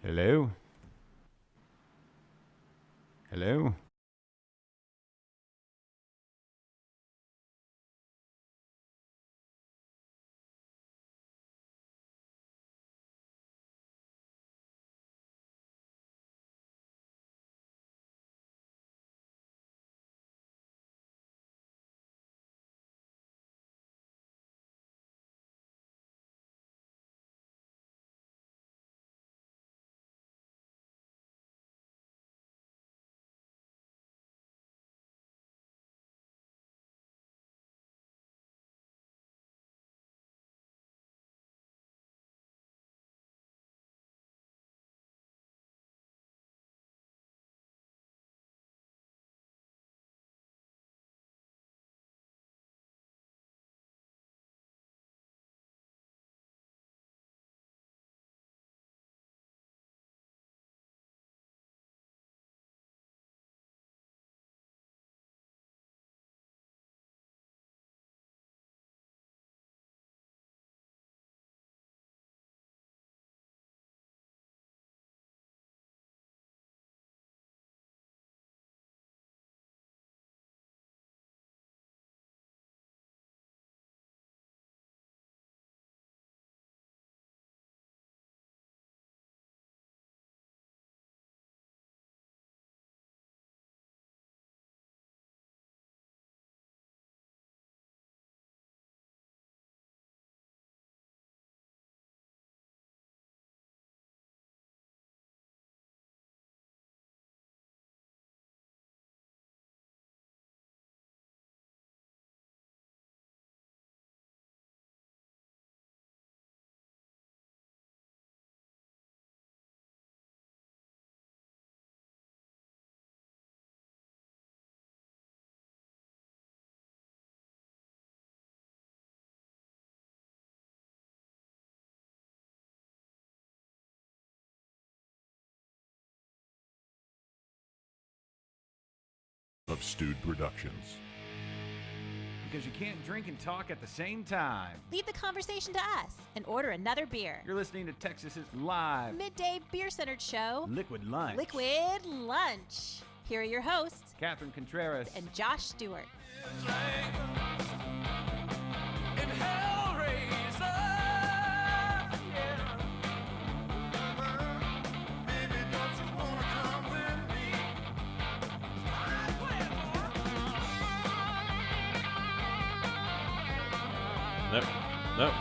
Hello? Hello? Of Stewed Productions. Because you can't drink and talk at the same time. Leave the conversation to us and order another beer. You're listening to Texas's live Midday beer-centered show, Liquid Lunch. Liquid Lunch. Here are your hosts, Catherine Contreras and Josh Stewart. Nope.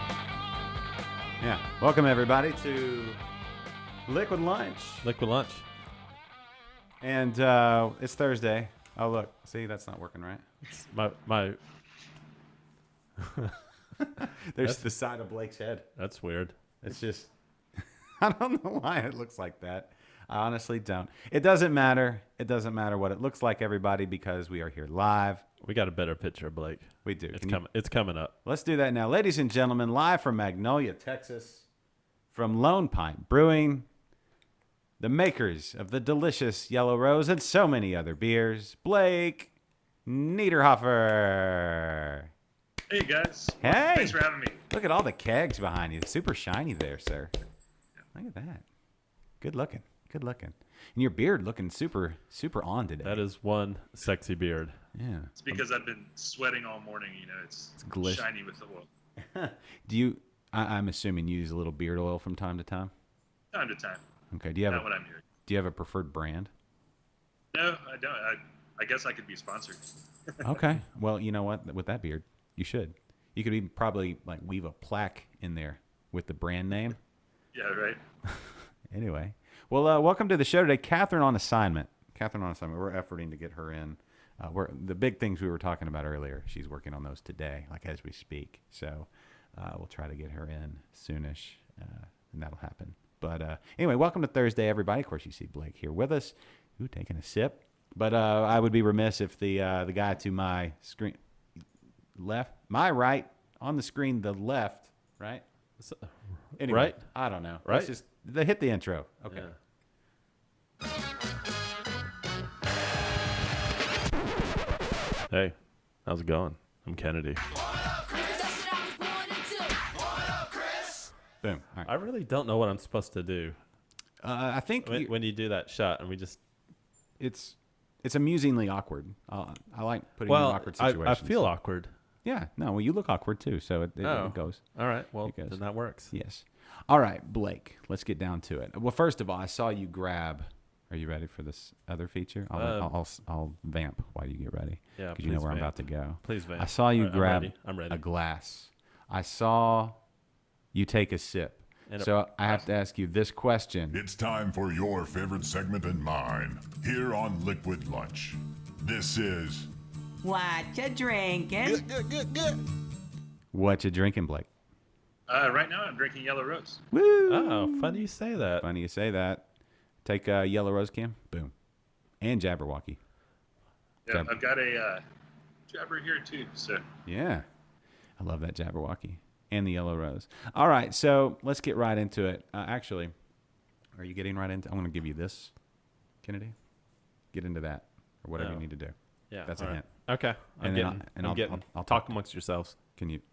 Yeah. Welcome, everybody, to Liquid Lunch. Liquid Lunch. And it's Thursday. Oh, look. See, that's not working right. It's my There's the side of Blake's head. That's weird. It's just, I don't know why it looks like that. I honestly don't. It doesn't matter. It doesn't matter what it looks like, everybody, because we are here live. We got a better picture of Blake. We do. It's coming up. Let's do that now. Ladies and gentlemen, live from Magnolia, Texas, from Lone Pine Brewing, the makers of the delicious Yellow Rose and so many other beers, Blake Niederhofer. Hey, guys. Hey. Thanks for having me. Look at all the kegs behind you. Super shiny there, sir. Look at that. Good looking. Good looking. And your beard looking super, super on today. That is one sexy beard. Yeah. It's because I've been sweating all morning. You know, it's shiny with the oil. Do you, I'm assuming you use a little beard oil from time to time? Time to time. Okay. Do you have Not what I'm hearing. Do you have a preferred brand? No, I don't. I guess I could be sponsored. Okay. Well, you know what? With that beard, you should. You could even probably like weave a plaque in there with the brand name. Yeah, right. Anyway. Well, welcome to the show today. Catherine on assignment. We're efforting to get her in. The big things we were talking about earlier, she's working on those today, like as we speak. So we'll try to get her in soonish, and that'll happen. But anyway, welcome to Thursday, everybody. Of course, you see Blake here with us. Ooh, taking a sip. But I would be remiss if the guy to my screen left, my right, on the screen, the left, right? Anyway, Right? I don't know. Right? Let's just hit the intro. Okay. Yeah. Hey, how's it going? I'm Kennedy. Boom. All right. I really don't know what I'm supposed to do. I think When you do that shot, and we just it's amusingly awkward. I like putting you in awkward situations. I feel awkward. Yeah, no, well, you look awkward too, so it goes. All right, well, It goes. then that works. Yes. All right, Blake, let's get down to it. Well, first of all, I saw you grab. Are you ready for this other feature? I'll vamp while you get ready. Yeah, because you know where I'm about to go. Please vamp. I saw you grab I'm ready. a glass. I saw you take a sip. So I have to ask you this question. It's time for your favorite segment and mine, here on Liquid Lunch. This is... What you drinking? What you drinking, Blake? Right now, I'm drinking Yellow Rose. Woo! Oh, funny you say that. Funny you say that. Take a Yellow Rose can. Boom. And Jabberwocky. Yeah, I've got a Jabber here too. So yeah, I love that Jabberwocky and the Yellow Rose. All right, so let's get right into it. Actually, are you getting right into? I'm going to give you this, Kennedy. Get into that or whatever you need to do. Yeah, that's a hint. Okay, I'll talk amongst yourselves.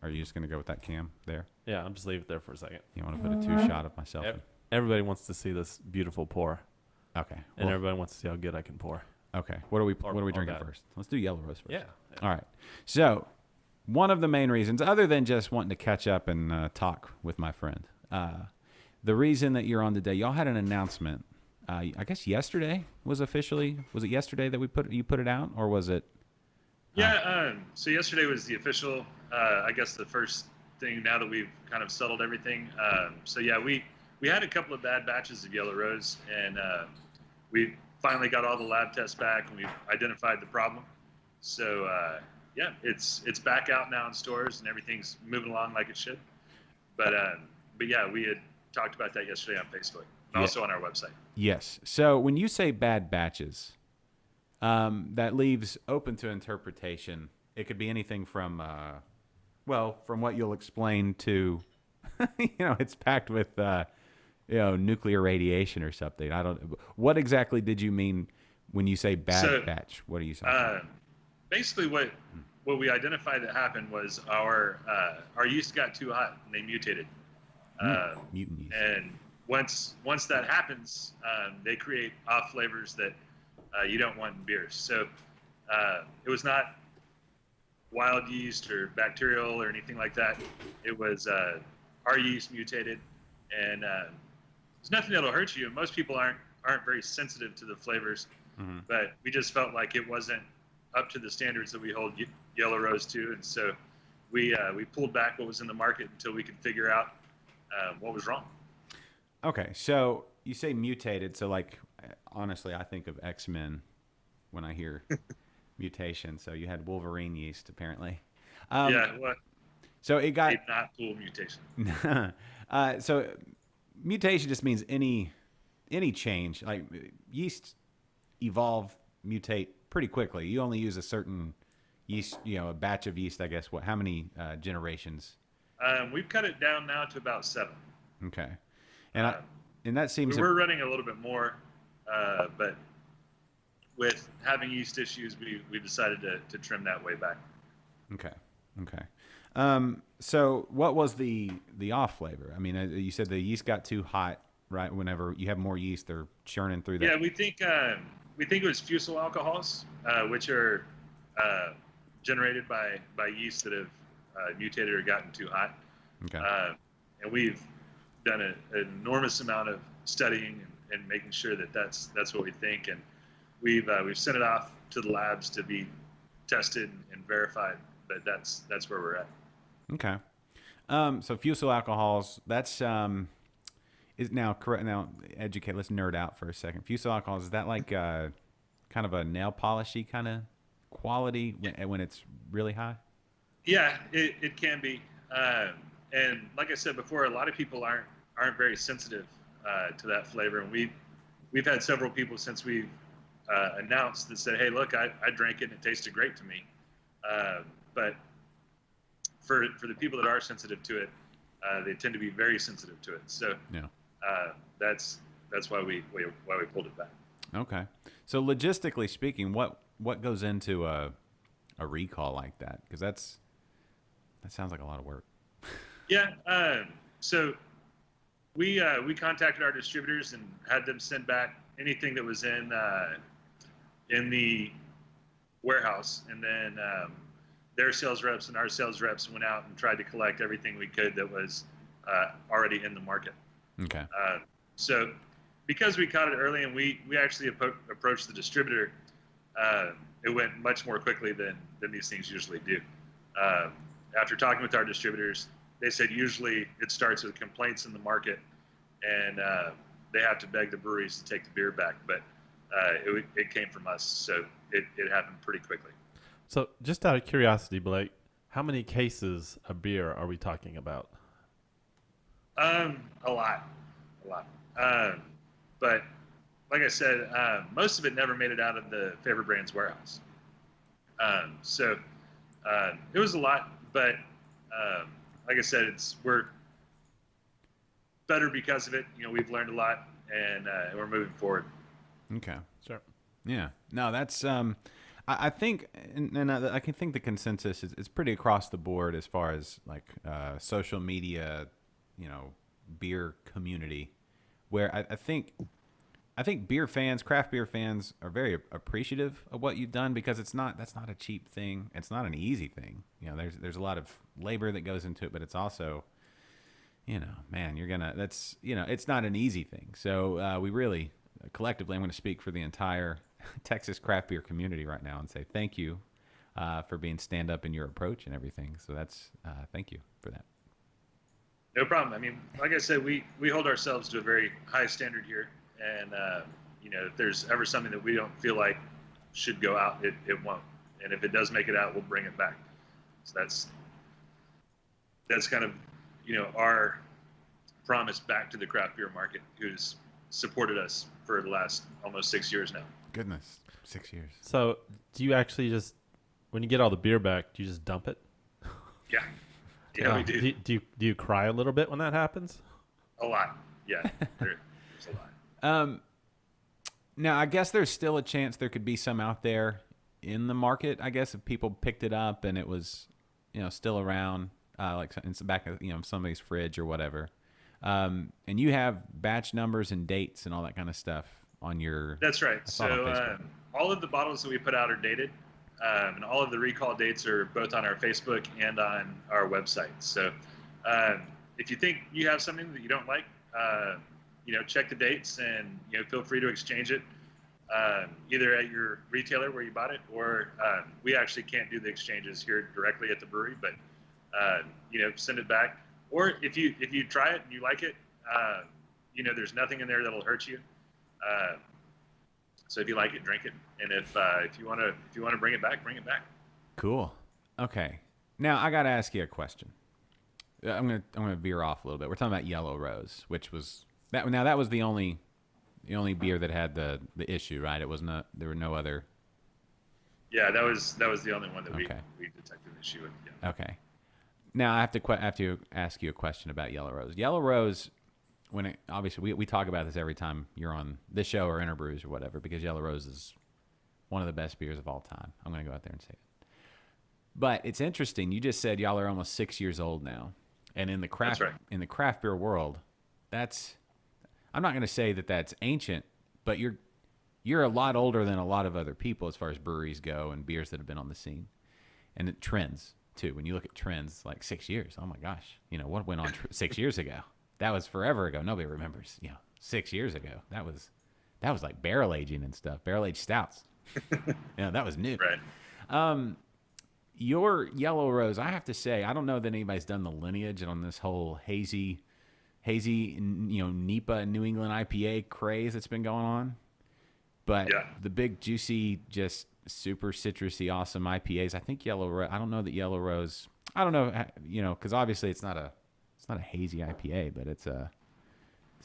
Are you just going to go with that cam there? Yeah, I'll just leave it there for a second. You want to put a 2-shot of myself? Everybody wants to see this beautiful pour. Okay. And everybody wants to see how good I can pour. Okay. What are we drinking first? Let's do Yellow Rose first. Yeah. All right. So, one of the main reasons, other than just wanting to catch up and talk with my friend, the reason that you're on today, y'all had an announcement. I guess yesterday was it yesterday that you put it out, or was it? Yeah. So yesterday was the official. I guess the first thing now that we've kind of settled everything. So yeah, we had a couple of bad batches of Yellow Rose, and we finally got all the lab tests back, and we've identified the problem. So yeah, it's back out now in stores, and everything's moving along like it should. But yeah, we had talked about that yesterday on Facebook and also on our website. Yes. So when you say bad batches, that leaves open to interpretation. It could be anything from, from what you'll explain to, it's packed with, nuclear radiation or something. What exactly did you mean when you say bad batch? What are you saying? Basically what we identified that happened was our yeast got too hot and they mutated. Mutant yeast. And once that happens, they create off flavors that you don't want in beers. So it was not wild yeast or bacterial or anything like that. It was our yeast mutated, and there's nothing that'll hurt you. And most people aren't very sensitive to the flavors, but we just felt like it wasn't up to the standards that we hold Yellow Rose to, and so we pulled back what was in the market until we could figure out what was wrong. Okay, so you say mutated, so like honestly, I think of X-Men when I hear mutation. So you had Wolverine yeast, apparently. So it got not cool mutation. So mutation just means any change. Like yeast evolve, mutate pretty quickly. You only use a certain yeast, a batch of yeast. I guess how many generations? We've cut it down now to about 7. Okay, and that seems we're running a little bit more, but with having yeast issues, we decided to trim that way back. Okay. So what was the off flavor? I mean, you said the yeast got too hot, right? Whenever you have more yeast, they're churning through that. Yeah, we think it was fusel alcohols, which are generated by yeast that have mutated or gotten too hot. Okay. And we've done an enormous amount of studying and making sure that that's what we think, and we've sent it off to the labs to be tested and verified. But that's where we're at. Okay. So fusel alcohols, that's is now correct. Now educate. Let's nerd out for a second. Fusel alcohols, is that like kind of a nail polishy kind of quality when it's really high? Yeah, it can be. And like I said before, a lot of people aren't very sensitive to that flavor, and we've had several people since we've announced that said, "Hey, look, I drank it and it tasted great to me." But for the people that are sensitive to it, they tend to be very sensitive to it. So yeah. That's why we pulled it back. Okay. So logistically speaking, what goes into a recall like that? Because that sounds like a lot of work. Yeah. So we contacted our distributors and had them send back anything that was in the warehouse, and then their sales reps and our sales reps went out and tried to collect everything we could that was already in the market. Okay. So because we caught it early and we actually approached the distributor, it went much more quickly than these things usually do. After talking with our distributors, they said usually it starts with complaints in the market, and they have to beg the breweries to take the beer back. But it came from us, so it happened pretty quickly. So, just out of curiosity, Blake, how many cases of beer are we talking about? A lot. But like I said, most of it never made it out of the Favor Brands warehouse. So it was a lot, but like I said, we're better because of it. You know, we've learned a lot, and we're moving forward. Okay. Sure. Yeah. No, that's I think, and I can think the consensus is pretty across the board as far as like social media, you know, beer community, where I think beer fans, craft beer fans, are very appreciative of what you've done, because that's not a cheap thing. It's not an easy thing. You know, there's a lot of labor that goes into it, but it's also, you know, man, it's not an easy thing. So we really, collectively, I'm going to speak for the entire Texas craft beer community right now and say thank you for being stand up in your approach and everything. So that's thank you for that. No problem. I mean, like I said, we hold ourselves to a very high standard here, and you know, if there's ever something that we don't feel like should go out, it won't. And if it does make it out, we'll bring it back. So that's kind of, you know, our promise back to the craft beer market, who's supported us for the last almost 6 years now. Goodness, 6 years. So, do you actually just, when you get all the beer back, do you just dump it? Yeah, we do. Do you cry a little bit when that happens? A lot. Yeah, there's a lot. Now, I guess there's still a chance there could be some out there in the market, I guess, if people picked it up and it was, you know, still around, like in the back of, you know, somebody's fridge or whatever. And you have batch numbers and dates and all that kind of stuff on your. That's right. I saw it on So Facebook. all of the bottles that we put out are dated, and all of the recall dates are both on our Facebook and on our website. So if you think you have something that you don't like, you know, check the dates, and, you know, feel free to exchange it either at your retailer where you bought it, or we actually can't do the exchanges here directly at the brewery, but you know, send it back. Or if you try it and you like it, you know, there's nothing in there that'll hurt you. So if you like it, drink it, and if you want to bring it back, bring it back. Cool. Okay. Now I got to ask you a question. I'm gonna veer off a little bit. We're talking about Yellow Rose, which was that. Now that was the only beer that had the issue, right? It was not. There were no other. Yeah, that was the only one that Okay. we detected an issue with. Yeah. Okay. Now I have to ask you a question about Yellow Rose. Yellow Rose, when it, obviously we talk about this every time you're on this show or Interbrews or whatever, because Yellow Rose is one of the best beers of all time. I'm going to go out there and say it. But it's interesting. You just said y'all are almost 6 years old now, and in the craft That's right. in the craft beer world, that's, I'm not going to say that that's ancient, but you're a lot older than a lot of other people as far as breweries go and beers that have been on the scene, and it trends too. When you look at trends, like 6 years, oh my gosh, you know what went on 6 years ago? That was forever ago. Nobody remembers. You know, 6 years ago, that was like barrel aging and stuff, barrel aged stouts. Yeah, that was new. Right. Your Yellow Rose, I have to say, I don't know that anybody's done the lineage on this whole hazy, you know, NEPA New England IPA craze that's been going on. But Yeah. the big, juicy, just super citrusy, awesome IPAs, I think Yellow Rose, I don't know that Yellow Rose, I don't know, you know, because obviously it's not a hazy IPA, but it's a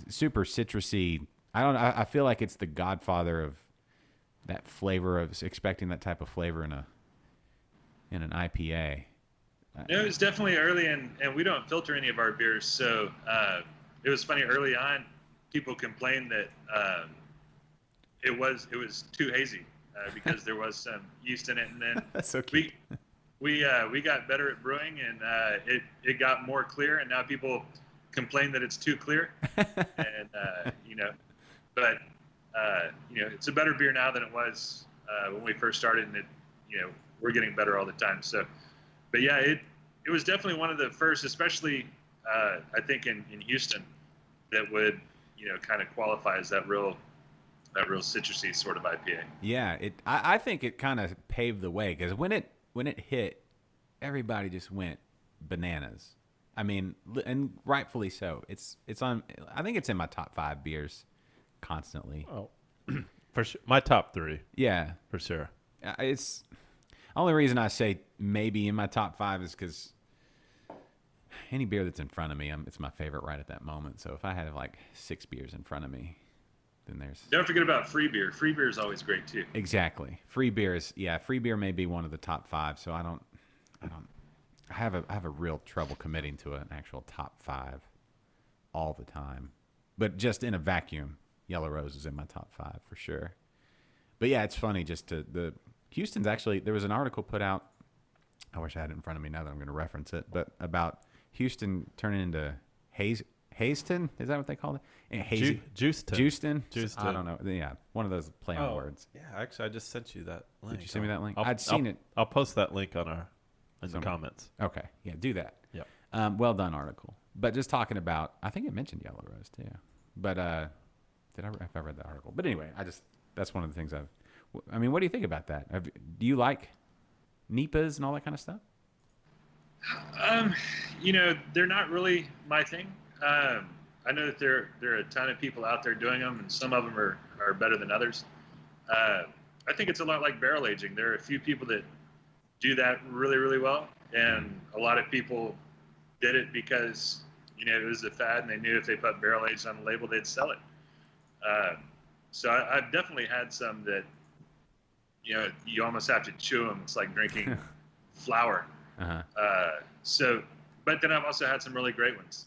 super citrusy. I feel like it's the godfather of that flavor, of expecting that type of flavor in an IPA. No, it was definitely early, and we don't filter any of our beers. So it was funny early on. People complained that it was too hazy because there was some yeast in it, and then That's so cute. we got better at brewing, and it got more clear, and now people complain that it's too clear, and but it's a better beer now than it was when we first started, and we're getting better all the time. So, but yeah, it was definitely one of the first, especially I think in Houston, that would kind of qualify as that real citrusy sort of IPA. Yeah, I think it kind of paved the way because when it hit, everybody just went bananas. I mean, and rightfully so. It's on. I think it's in my top 5 beers constantly. Oh, for sure. My top 3. Yeah, For sure. it's only reason I say maybe in my top 5 is because any beer that's in front of me, it's my favorite right at that moment. So if I had like 6 beers in front of me, then there's Don't forget about free beer. Free beer is always great too. exactly free beer is free beer may be one of the top 5. So I have a real trouble committing to an actual top 5 all the time, but just in a vacuum, Yellow Rose is in my top 5 for sure. But yeah, it's funny the Houston's actually, there was an article put out. I wish I had it in front of me now that I'm going to reference it, but about Houston turning into Hayston. Is that what they call it? Houston. I don't know. Yeah, one of those play on words. Yeah, actually, I just sent you that link. Did you send me that link? I'd seen it. I'll post that link on the comments. Okay, yeah, do that. Yep. Well done article. But just talking about, I think it mentioned Yellow Rose too. But if I read the article? But anyway, that's one of the things I mean, what do you think about that? Do you like NEPAs and all that kind of stuff? They're not really my thing. I know that there are a ton of people out there doing them, and some of them are better than others. I think it's a lot like barrel aging. There are a few people that do that really, really well, and a lot of people did it because it was a fad, and they knew if they put barrel aged on the label, they'd sell it. So I've definitely had some that you almost have to chew them. It's like drinking flour. But then I've also had some really great ones.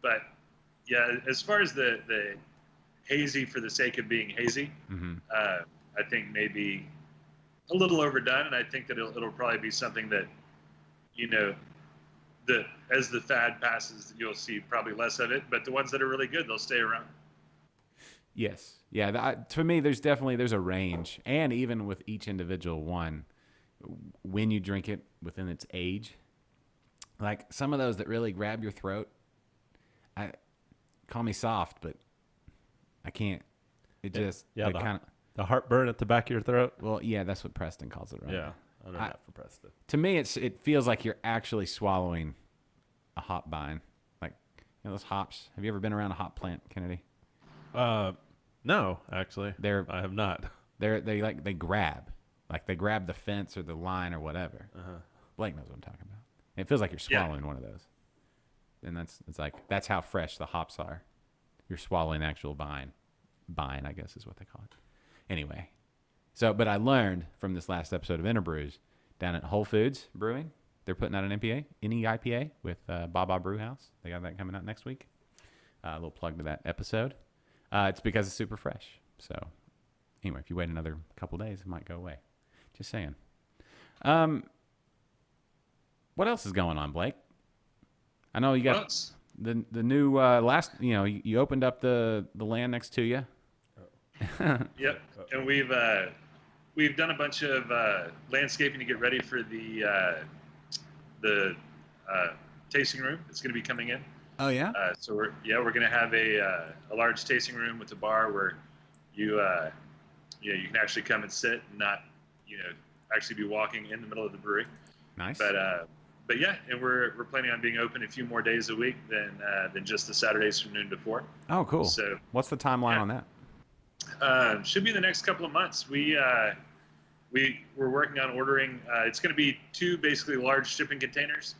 But yeah, as far as the hazy for the sake of being hazy, I think maybe a little overdone, and I think that it'll probably be something that as the fad passes, you'll see probably less of it. But the ones that are really good, they'll stay around. Yes, yeah. To me, there's a range, and even with each individual one, when you drink it within its age, like some of those that really grab your throat, call me soft, but I can't. It just the heartburn at the back of your throat. Well, yeah, that's what Preston calls it, right? Yeah, I know that for Preston. To me, it feels like you're actually swallowing a hop vine, like those hops. Have you ever been around a hop plant, Kennedy? No, actually, I have not. They grab the fence or the line or whatever. Blake knows what I'm talking about. It feels like you're swallowing one of those, and that's how fresh the hops are. You're swallowing actual vine, I guess is what they call it. Anyway, but I learned from this last episode of Interbrews down at Whole Foods Brewing, they're putting out an IPA with Baba Brew House. They got that coming out next week. A little plug to that episode. It's because it's super fresh. So anyway, if you wait another couple days, it might go away. Just saying. What else is going on, Blake? I know you got the new last. You opened up the land next to you. Yep, and we've done a bunch of landscaping to get ready for the tasting room. It's going to be coming in. Oh yeah. So we're going to have a large tasting room with a bar where you can actually come and sit and not actually be walking in the middle of the brewery. Nice. But yeah, and we're planning on being open a few more days a week than just the Saturdays from noon to 4. Oh, cool. So what's the timeline on that? Should be the next couple of months. We're working on ordering. It's going to be 2 basically large shipping containers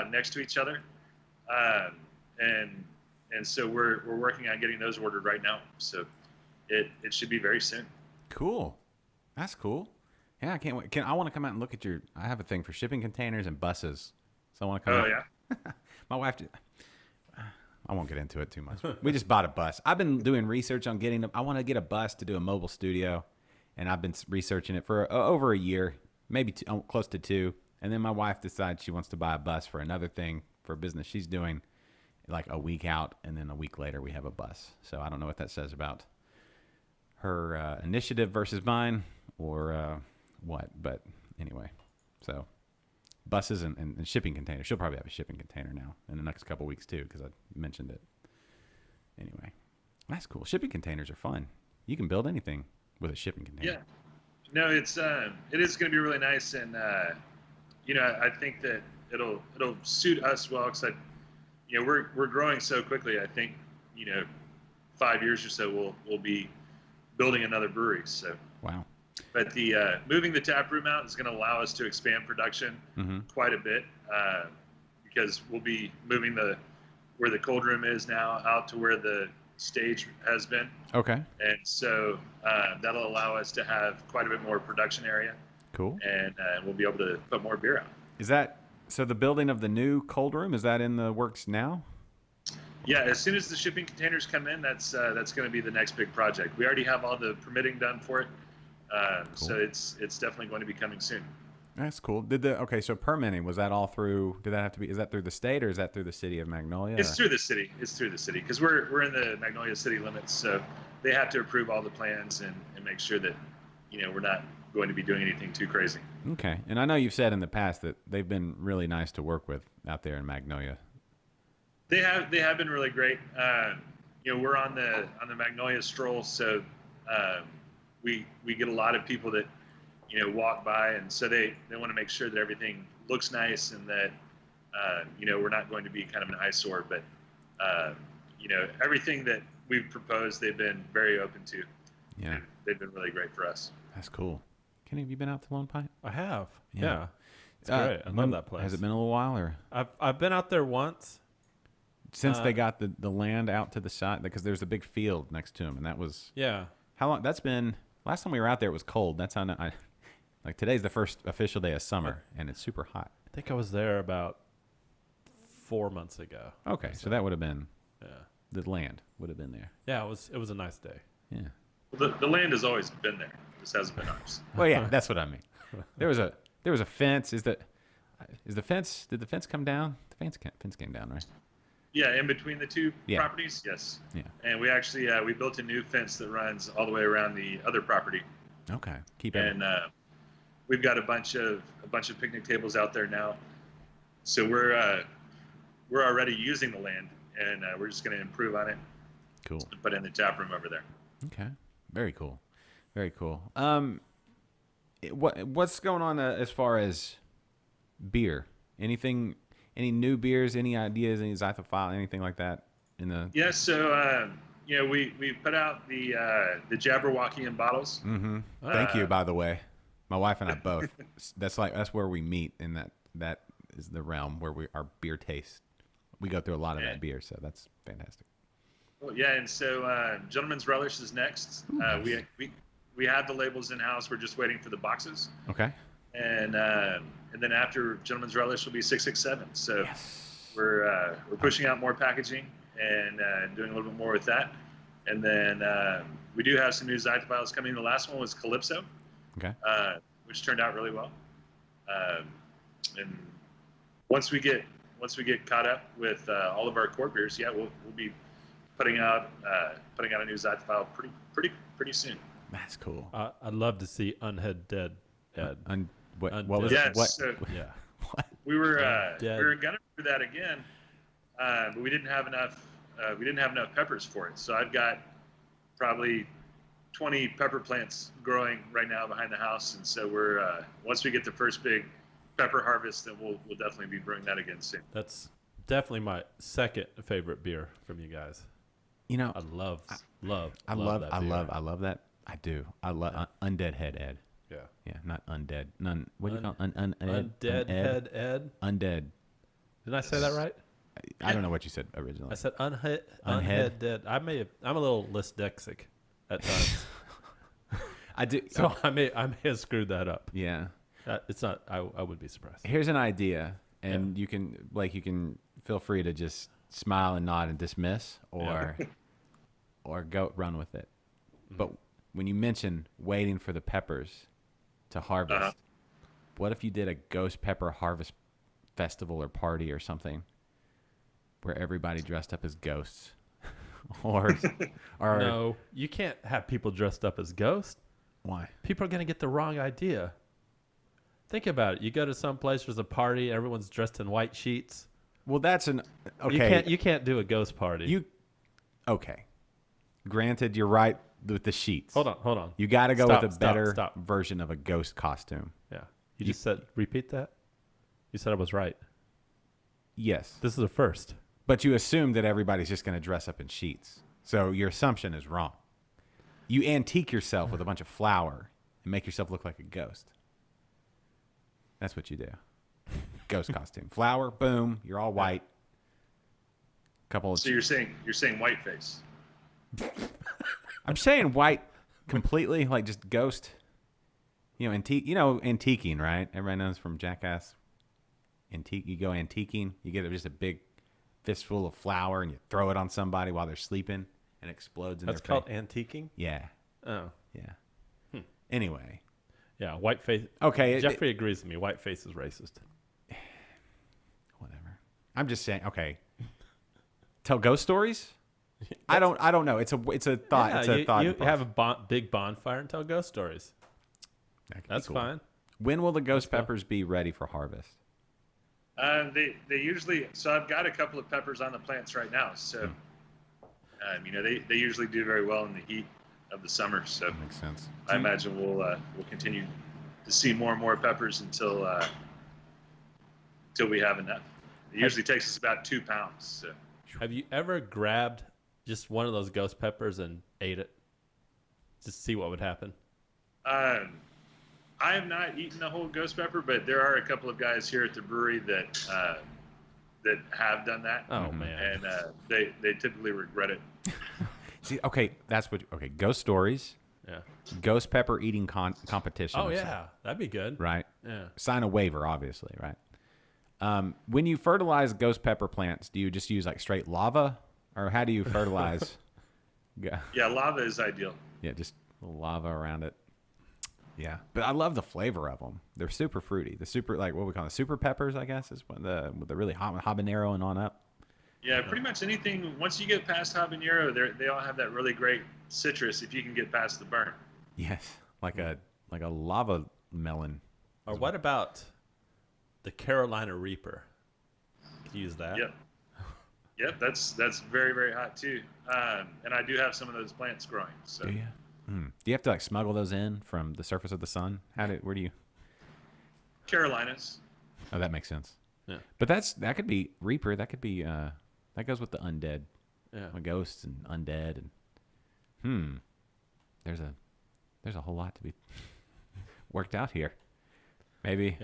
next to each other, and so we're working on getting those ordered right now. So it should be very soon. Cool. That's cool. Yeah, I can't wait. I want to come out and look at I have a thing for shipping containers and buses. So I want to come out. Oh, yeah? My wife, I won't get into it too much. We just bought a bus. I've been doing research on I want to get a bus to do a mobile studio, and I've been researching it for over a year, maybe close to 2. And then my wife decides she wants to buy a bus for another thing for a business she's doing. like a week out, and then a week later we have a bus. So I don't know what that says about her initiative versus mine, or what. But anyway, so buses and shipping containers. She'll probably have a shipping container now in the next couple weeks too, because I mentioned it. Anyway, that's cool. Shipping containers are fun. You can build anything with a shipping container. Yeah. No, it is going to be really nice, and I think that it'll suit us well, because we're growing so quickly. I think 5 years or so we'll be building another brewery. So Wow. but the moving the tap room out is going to allow us to expand production quite a bit, because we'll be moving where the cold room is now out to where the stage has been. Okay. And so that'll allow us to have quite a bit more production area, Cool. and we'll be able to put more beer out. Is that so? The building of the new cold room, is that in the works now? Yeah, as soon as the shipping containers come in, that's going to be the next big project. We already have all the permitting done for it, so it's definitely going to be coming soon. That's cool. So permitting, was that all through? Did that have to be? Is that through the state, or is that through the city of Magnolia? It's through the city. It's through the city, because we're in the Magnolia city limits, so they have to approve all the plans and make sure that we're not going to be doing anything too crazy. Okay. And I know you've said in the past that they've been really nice to work with out there in Magnolia. They have been really great. We're on the Magnolia Stroll, so we get a lot of people that walk by, and so they want to make sure that everything looks nice, and that we're not going to be kind of an eyesore. But everything that we've proposed, they've been very open to. Yeah. And they've been really great for us. That's cool. Kenny, have you been out to Lone Pine? I have. Yeah. Yeah. It's great. I love that place. Has it been a little while, or I've been out there once. since they got the land out to the side? Because there's a big field next to them, and that was Yeah. how long? That's been last time we were out there. It was cold. That's how like today's the first official day of summer, and it's super hot. I think I was there about 4 months ago. Okay, so that would have been Yeah. the land would have been there. Yeah, it was a nice day. Yeah. Well, the land has always been there. This hasn't been ours. Well, yeah, that's what I mean. There was a fence. Is the fence? Did the fence come down? The fence came down, right? Yeah, in between the two Yeah. properties, yes. Yeah. And we actually we built a new fence that runs all the way around the other property, Okay. Keep it. and we've got a bunch of picnic tables out there now. So we're already using the land, and we're just going to improve on it Cool. and put in the tap room over there. Okay. Very cool. Very cool. What's going on as far as beer? Anything? Any new beers? Any ideas? Any Zythophile? Anything like that? In the Yeah. So we put out the Jabberwocky in bottles. Mm-hmm. Thank you, by the way. My wife and I both. That's where we meet, and that is the realm where our beer taste. We go through a lot of that beer, so that's fantastic. Well, yeah, and so Gentleman's Relish is next. We have the labels in house. We're just waiting for the boxes, Okay. and then after Gentleman's Relish will be 667. So we're pushing out more packaging and doing a little bit more with that. And then we do have some new Zythophiles coming. The last one was Calypso, Okay. which turned out really well. And once we get caught up with all of our core beers, yeah, we'll be putting out a new Zythophile pretty soon. That's cool. I'd love to see Unhead Dead Ed. What was Yeah, it? What? so Yeah. What? we were Dead. gonna do that again, but we didn't have enough. We didn't have enough peppers for it. So I've got probably 20 pepper plants growing right now behind the house, and so we're once we get the first big pepper harvest, then we'll definitely be brewing that again soon. That's definitely my second favorite beer from you guys. You know, I love I that love beer. that. I do. I love Undead Head Ed. Yeah. Yeah, not undead. None. What do you call it? Undead Head Ed. Undead. Didn't I say that right? I don't know what you said originally. I said unhead Unhead? dead. I'm a little dyslexic at times, I do. so I may have screwed that up. Yeah. It's not. I would be surprised. Here's an idea, and you can feel free to just smile and nod and dismiss, or go run with it. But when you mention waiting for the peppers to harvest, what if you did a ghost pepper harvest festival or party or something, where everybody dressed up as ghosts, or No, you can't have people dressed up as ghosts. why? People are going to get the wrong idea. Think about it. You go to some place, there's a party, everyone's dressed in white sheets. Well, that's an okay. You can't do a ghost party. Okay. Granted, you're right with the sheets. Hold on. You got to go Stop, with a stop, better stop. version of a ghost costume. Yeah. You just said, repeat that? You said I was right. Yes. This is a first. But you assume that everybody's just going to dress up in sheets. So your assumption is wrong. You antique yourself with a bunch of flour and make yourself look like a ghost. That's what you do. Ghost costume. Flour, boom, you're all white. Couple of So you're saying whiteface. I'm saying white completely, like just ghost. Antiquing, right? Everybody knows from Jackass. You go antiquing, you get just a big fistful of flour and you throw it on somebody while they're sleeping and it explodes in That's their called face. antiquing? Yeah, Oh. yeah. Anyway, Yeah, whiteface. okay. Jeffrey agrees with me. Whiteface is racist. Whatever. I'm just saying. Okay. Tell ghost stories. I don't know. It's a thought. Yeah, it's a thought. you have a big bonfire and tell ghost stories. That could be That's cool. fine. When will the ghost peppers be ready for harvest? They usually, so I've got a couple of peppers on the plants right now. So, they usually do very well in the heat of the summer. So Makes sense. I imagine we'll continue to see more and more peppers until we have enough. It usually takes us about 2 pounds. So. Have you ever grabbed just one of those ghost peppers and ate it? Just to see what would happen. I have not eaten the whole ghost pepper, but there are a couple of guys here at the brewery that have done that. Oh, man. And they typically regret it. See, okay, that's what. Okay, ghost stories, Yeah. ghost pepper eating competition. Oh, or yeah. something, That'd be good. right. Yeah. Sign a waiver, obviously, right? When you fertilize ghost pepper plants, do you just use like straight lava, or how do you fertilize? Yeah, lava is ideal. Yeah, just lava around it. Yeah, but I love the flavor of them. They're super fruity. The super, like what we call the super peppers, I guess, is what the really hot habanero and on up. Yeah, pretty much anything. Once you get past habanero, they all have that really great citrus. If you can get past the burn. Yes, like a lava melon. Or what about the Carolina Reaper? Could you use that? Yep, that's very, very hot too. And I do have some of those plants growing. So. Do you? Do you have to like smuggle those in from the surface of the sun? Where do you? Carolinas. Oh, that makes sense. Yeah. But that could be Reaper. That could be that goes with the undead. Yeah. Ghosts and undead and there's a whole lot to be worked out here. Maybe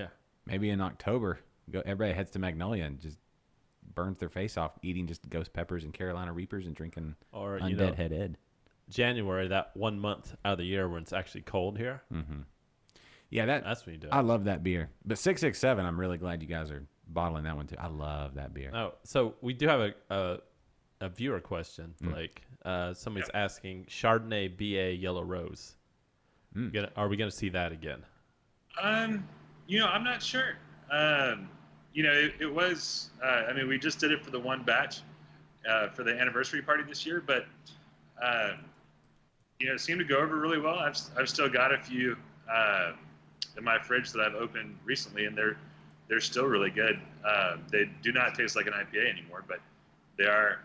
in October, everybody heads to Magnolia and just burns their face off eating just ghost peppers and Carolina Reapers and drinking Or, undead head ed. January, that 1 month out of the year when it's actually cold here. Yeah, That's when you do it. I love that beer. But 667, I'm really glad you guys are bottling that one too. I love that beer. Oh, so we do have a viewer question, Blake. Somebody's asking Chardonnay BA Yellow Rose. Are we going to see that again? I'm not sure. It was. We just did it for the one batch for the anniversary party this year, but it seemed to go over really well. I've still got a few in my fridge that I've opened recently, and they're still really good. They do not taste like an IPA anymore, but they are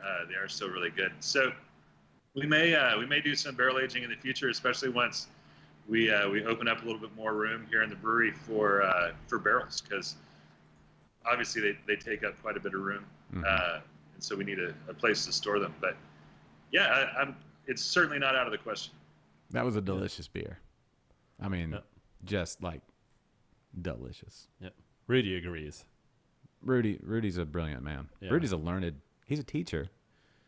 still really good. So we may do some barrel aging in the future, especially once we open up a little bit more room here in the brewery for barrels, because obviously they take up quite a bit of room, and so we need a place to store them. But yeah, it's certainly not out of the question. That was a delicious beer. I mean, just like delicious. Yep. Rudy agrees. Rudy's a brilliant man. Yeah. Rudy's he's a teacher.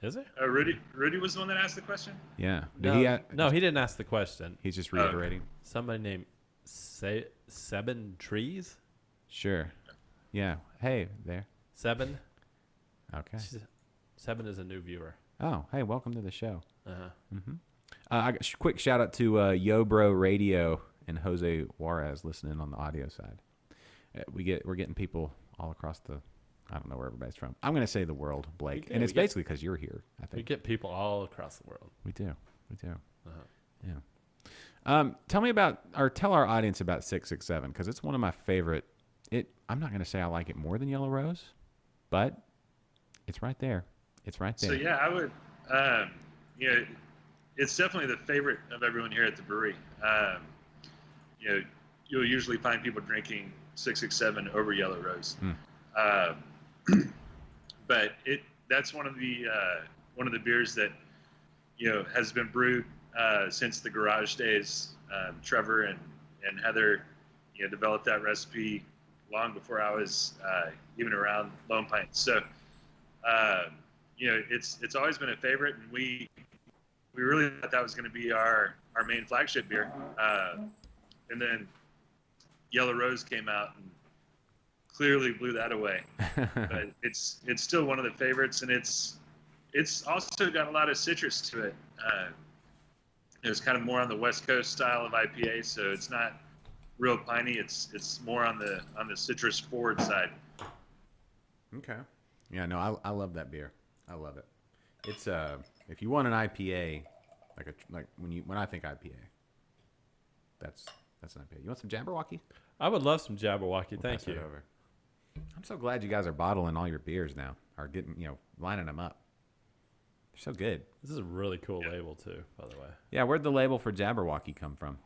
Is it? Rudy was the one that asked the question? Yeah. No, he didn't ask the question. He's just reiterating. Somebody named Seven Trees? Sure. Yeah. Hey, there. Seven? Okay. Seven is a new viewer. Oh, hey, welcome to the show. Uh-huh. Quick shout out to Yo Bro Radio and Jose Juarez listening on the audio side. We're getting people all across the I don't know where everybody's from. I'm going to say the world, Blake. do. And it's We get- basically because you're here, I We think. get people all across the world. We do. We do. Uh-huh. Yeah. Tell me about, or tell our audience about 667, because it's one of my favorite. I'm not going to say I like it more than Yellow Rose, but it's right there. It's right there. So yeah, I would. It's definitely the favorite of everyone here at the brewery. You'll usually find people drinking 667 over Yellow Rose. But that's one of the beers that has been brewed since the garage days. Trevor and Heather developed that recipe long before I was even around Lone Pine. So it's always been a favorite, and we really thought that was going to be our main flagship beer. And then Yellow Rose came out and clearly blew that away. But it's still one of the favorites, and it's also got a lot of citrus to it. It's kind of more on the West Coast style of IPA, so it's not real piney. It's more on the citrus forward side. Okay. Yeah, no, I love that beer. I love it. It's if you want an IPA, like when I think IPA, that's an IPA. You want some Jabberwocky? I would love some Jabberwocky. We'll Thank pass that you. over. I'm so glad you guys are bottling all your beers now, or getting lining them up. They're so good. This is a really cool label too, by the way. Yeah, where'd the label for Jabberwocky come from?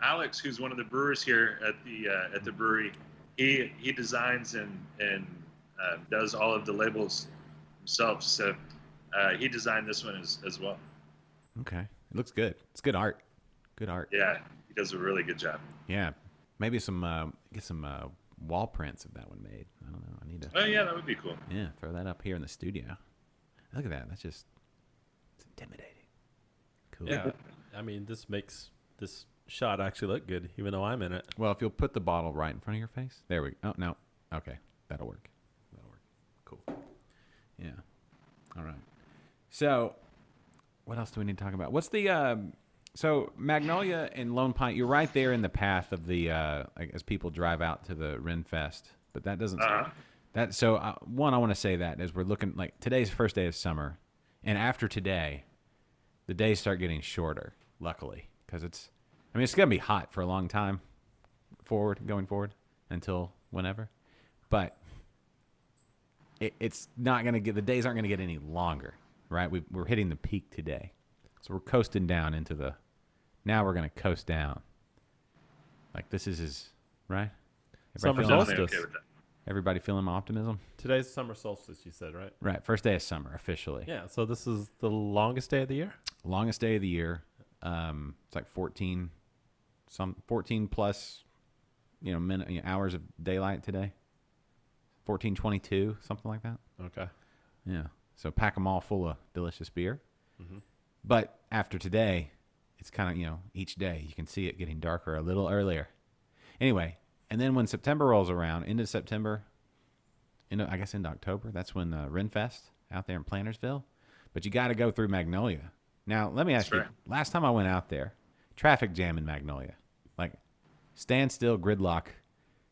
Alex, who's one of the brewers here at the brewery, he designs and does all of the labels himself. So he designed this one as well. Okay, it looks good. It's good art. Good art. Yeah, he does a really good job. Yeah, maybe get some wall prints of that one made. I don't know. I need to. Oh yeah, that would be cool. Yeah, throw that up here in the studio. Look at that. It's intimidating. Cool. Yeah, I mean, this makes this shot actually look good, even though I'm in it. Well, if you'll put the bottle right in front of your face. There we go. Oh, no. Okay. That'll work. Cool. Yeah. All right. So, what else do we need to talk about? What's the, so Magnolia and Lone Pine, you're right there in the path of the, as people drive out to the Ren Fest, but that doesn't, one, I want to say that as we're looking, like today's the first day of summer, and after today, the days start getting shorter, luckily, because it's going to be hot for a long time going forward until whenever. But it's not going to get, the days aren't going to get any longer, right? We're hitting the peak today. So we're coasting down now we're going to coast down. Like this is right? Summer feeling- solstice. Okay with that. Everybody feeling my optimism? Today's summer solstice, you said, right? Right. First day of summer, officially. Yeah, so this is the longest day of the year? Longest day of the year. It's like 14 plus, hours of daylight today. 14:22, something like that. Okay. Yeah. So pack them all full of delicious beer. Mm-hmm. But after today, it's kind of, each day you can see it getting darker a little earlier. Anyway, and then when September rolls around, into September, I guess into October, that's when Renfest out there in Plantersville. But you got to go through Magnolia. Now, let me ask That's you, right. last time I went out there, traffic jam in Magnolia. Like, standstill, gridlock,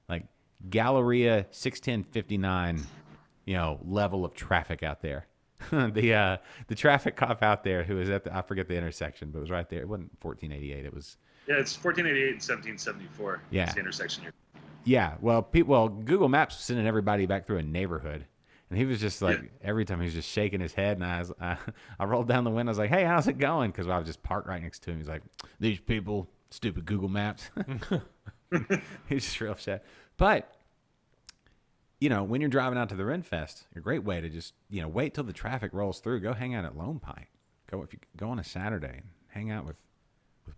like Galleria 61059, level of traffic out there. The traffic cop out there who was I forget the intersection, but it was right there. It wasn't 1488. It was. Yeah, it's 1488 and 1774. Yeah. It's the intersection here. Yeah, well, Google Maps was sending everybody back through a neighborhood, and he was just like, every time he was just shaking his head, and I rolled down the window. I was like, "Hey, how's it going?" Because I was just parked right next to him. He's like, "These people, stupid Google Maps." He's just real upset. But when you're driving out to the Renfest, a great way to just wait till the traffic rolls through. Go hang out at Lone Pine. If you go on a Saturday and hang out with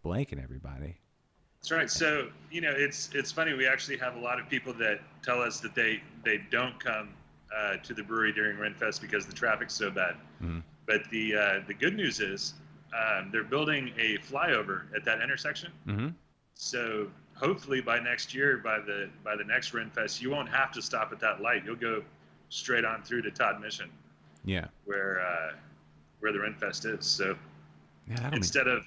Blake and everybody. That's right. So, it's funny. We actually have a lot of people that tell us that they don't come to the brewery during Renfest because the traffic's so bad. Mm-hmm. But the good news is they're building a flyover at that intersection. Mm-hmm. So hopefully by next year, by the next Renfest, you won't have to stop at that light. You'll go straight on through to Todd Mission. Yeah. Where the Renfest is. So. Yeah, instead of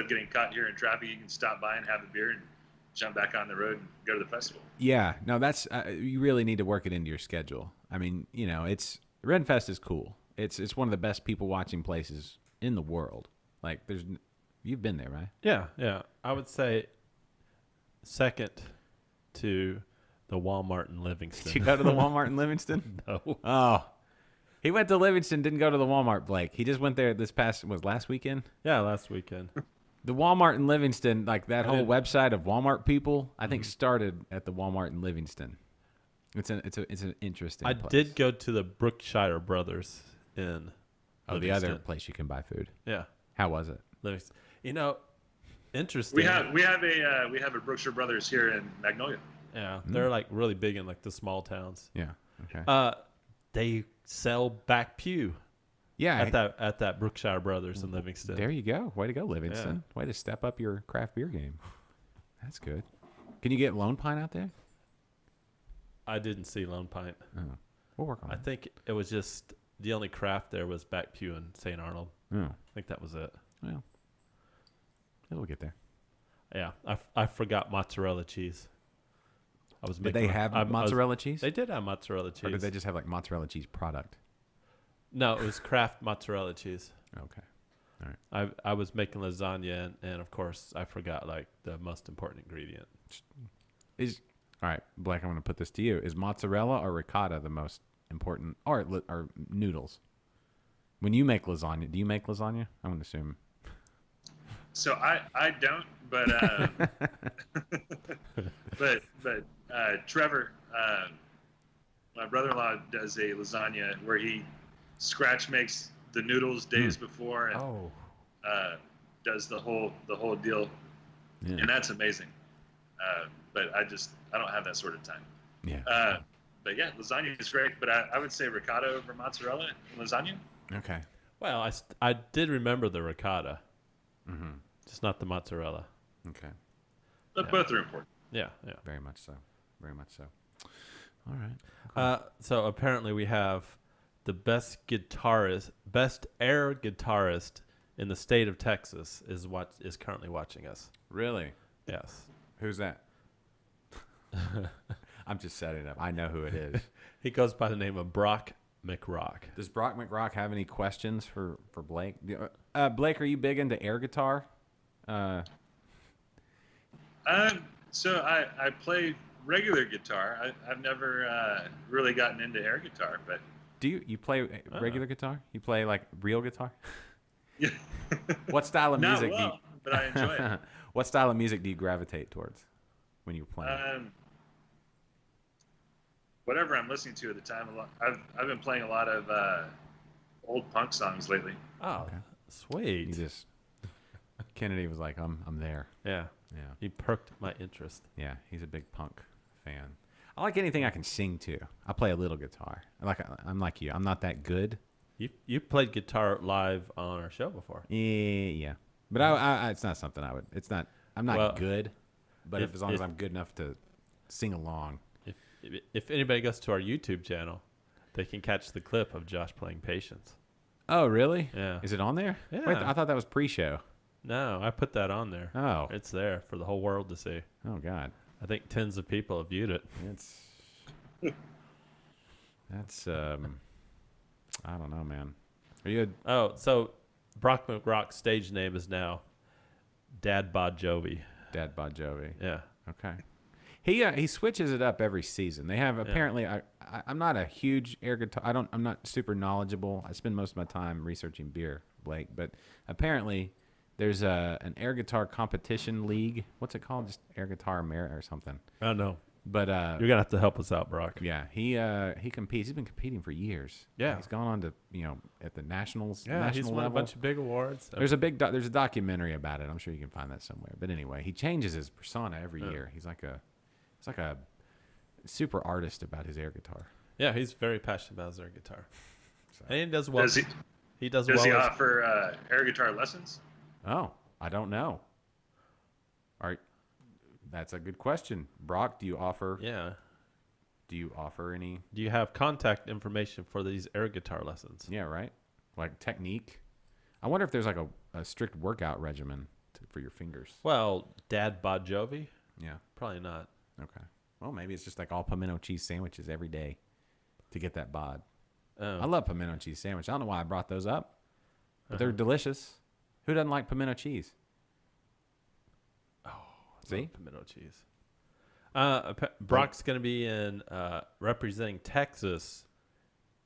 getting caught here in traffic, you can stop by and have a beer jump back on the road and go to the festival. Yeah, no, that's you really need to work it into your schedule. I mean, it's Renfest is cool. It's one of the best people watching places in the world. Like, you've been there, right? Yeah, yeah. I would say second to the Walmart in Livingston. Did you go to the Walmart in Livingston? No. Oh, he went to Livingston, didn't go to the Walmart, Blake. He just went there last weekend? Yeah, last weekend. The Walmart in Livingston, like that whole didn't- website of Walmart people, I think started at the Walmart in Livingston. It's an interesting I place. did go to the Brookshire Brothers in the Livingston. other place you can buy food. Yeah, How was it? Livingston. Interesting. We have a Brookshire Brothers here in Magnolia. Yeah, they're like really big in like the small towns. Yeah. Okay. They sell back pew yeah. at that Brookshire Brothers in Livingston. There you go. Way to go, Livingston. Way to step up your craft beer game. That's good. Can you get Lone Pine out there? I didn't see Lone Pint. Oh, we'll work on I it. think it was just the only craft there was back pew in St. Arnold. Oh, I think that was it. well, it'll get there. Yeah, I forgot mozzarella cheese. Did they have mozzarella cheese? They did have mozzarella cheese. Or did they just have like mozzarella cheese product? No, it was Kraft mozzarella cheese. Okay. I was making lasagna, and of course, I forgot like the most important ingredient. All right, Blake, I'm going to put this to you. Is mozzarella or ricotta the most important, or noodles? When you make lasagna, do you make lasagna? I would assume. So I don't, but but Trevor, my brother-in-law, does a lasagna where he scratch makes the noodles days before and does the whole deal, and that's amazing. But I don't have that sort of time. Yeah. But yeah, lasagna is great. But I would say ricotta over mozzarella in lasagna. Okay. Well, I did remember the ricotta, just not the mozzarella. Okay. But both are important. Yeah, yeah. Very much so. Very much so. All right. So apparently we have the best air guitarist in the state of Texas is currently watching us. Really? Yes. Who's that? I'm just setting it up. I know who it is. He goes by the name of Brock McRock. Does Brock McRock have any questions for Blake? Blake, are you big into air guitar? So I play regular guitar. I've never really gotten into air guitar, but Do you play regular guitar? You play like real guitar? yeah. What style of Not music well, but I enjoy it. What style of music do you gravitate towards when you're playing? Whatever I'm listening to at the time. I've been playing a lot of old punk songs lately. Oh, sweet. You just Kennedy was like, I'm there. Yeah. Yeah. He perked my interest. Yeah, he's a big punk fan. I like anything I can sing to. I play a little guitar. I'm like you. I'm not that good. You played guitar live on our show before. Yeah. But I it's not something I would. It's not. I'm not good. But as long as I'm good enough to sing along. If anybody goes to our YouTube channel, they can catch the clip of Josh playing Patience. Oh, really? Yeah. Is it on there? Yeah. Wait, I thought that was pre-show. No, I put that on there. Oh. It's there for the whole world to see. Oh God. I think tens of people have viewed it. That's I don't know, man. Are you? Oh, so Brock McRock's stage name is now Dad Bon Jovi. Dad Bon Jovi. Yeah. Okay. He switches it up every season. They have apparently. I'm not a huge air guitar. I'm not super knowledgeable. I spend most of my time researching beer, Blake. But apparently, there's an air guitar competition league. What's it called? Just Air Guitar America or something. I don't know. But You're gonna have to help us out, Brock. yeah, he competes. He's been competing for years. Yeah. He's gone on to at the nationals. Yeah, national he's won level. a bunch of big awards. There's a documentary about it. I'm sure you can find that somewhere. But anyway, he changes his persona every year. He's like a super artist about his air guitar. Yeah, he's very passionate about his air guitar. And he does well. Does he? He does Does well. he as- offer air guitar lessons? Oh, I don't know. All right, that's a good question. Brock, do you offer Yeah. any? Do you have contact information for these air guitar lessons? Yeah, right. Like technique. I wonder if there's like a strict workout regimen for your fingers. Well, Dad Bon Jovi. Yeah. Probably not. Okay. Well, maybe it's just like all pimento cheese sandwiches every day to get that bod. Oh. I love pimento cheese sandwich. I don't know why I brought those up, but they're Uh-huh. delicious. Who doesn't like pimento cheese? See? Love pimento cheese. Brock's going to be in representing Texas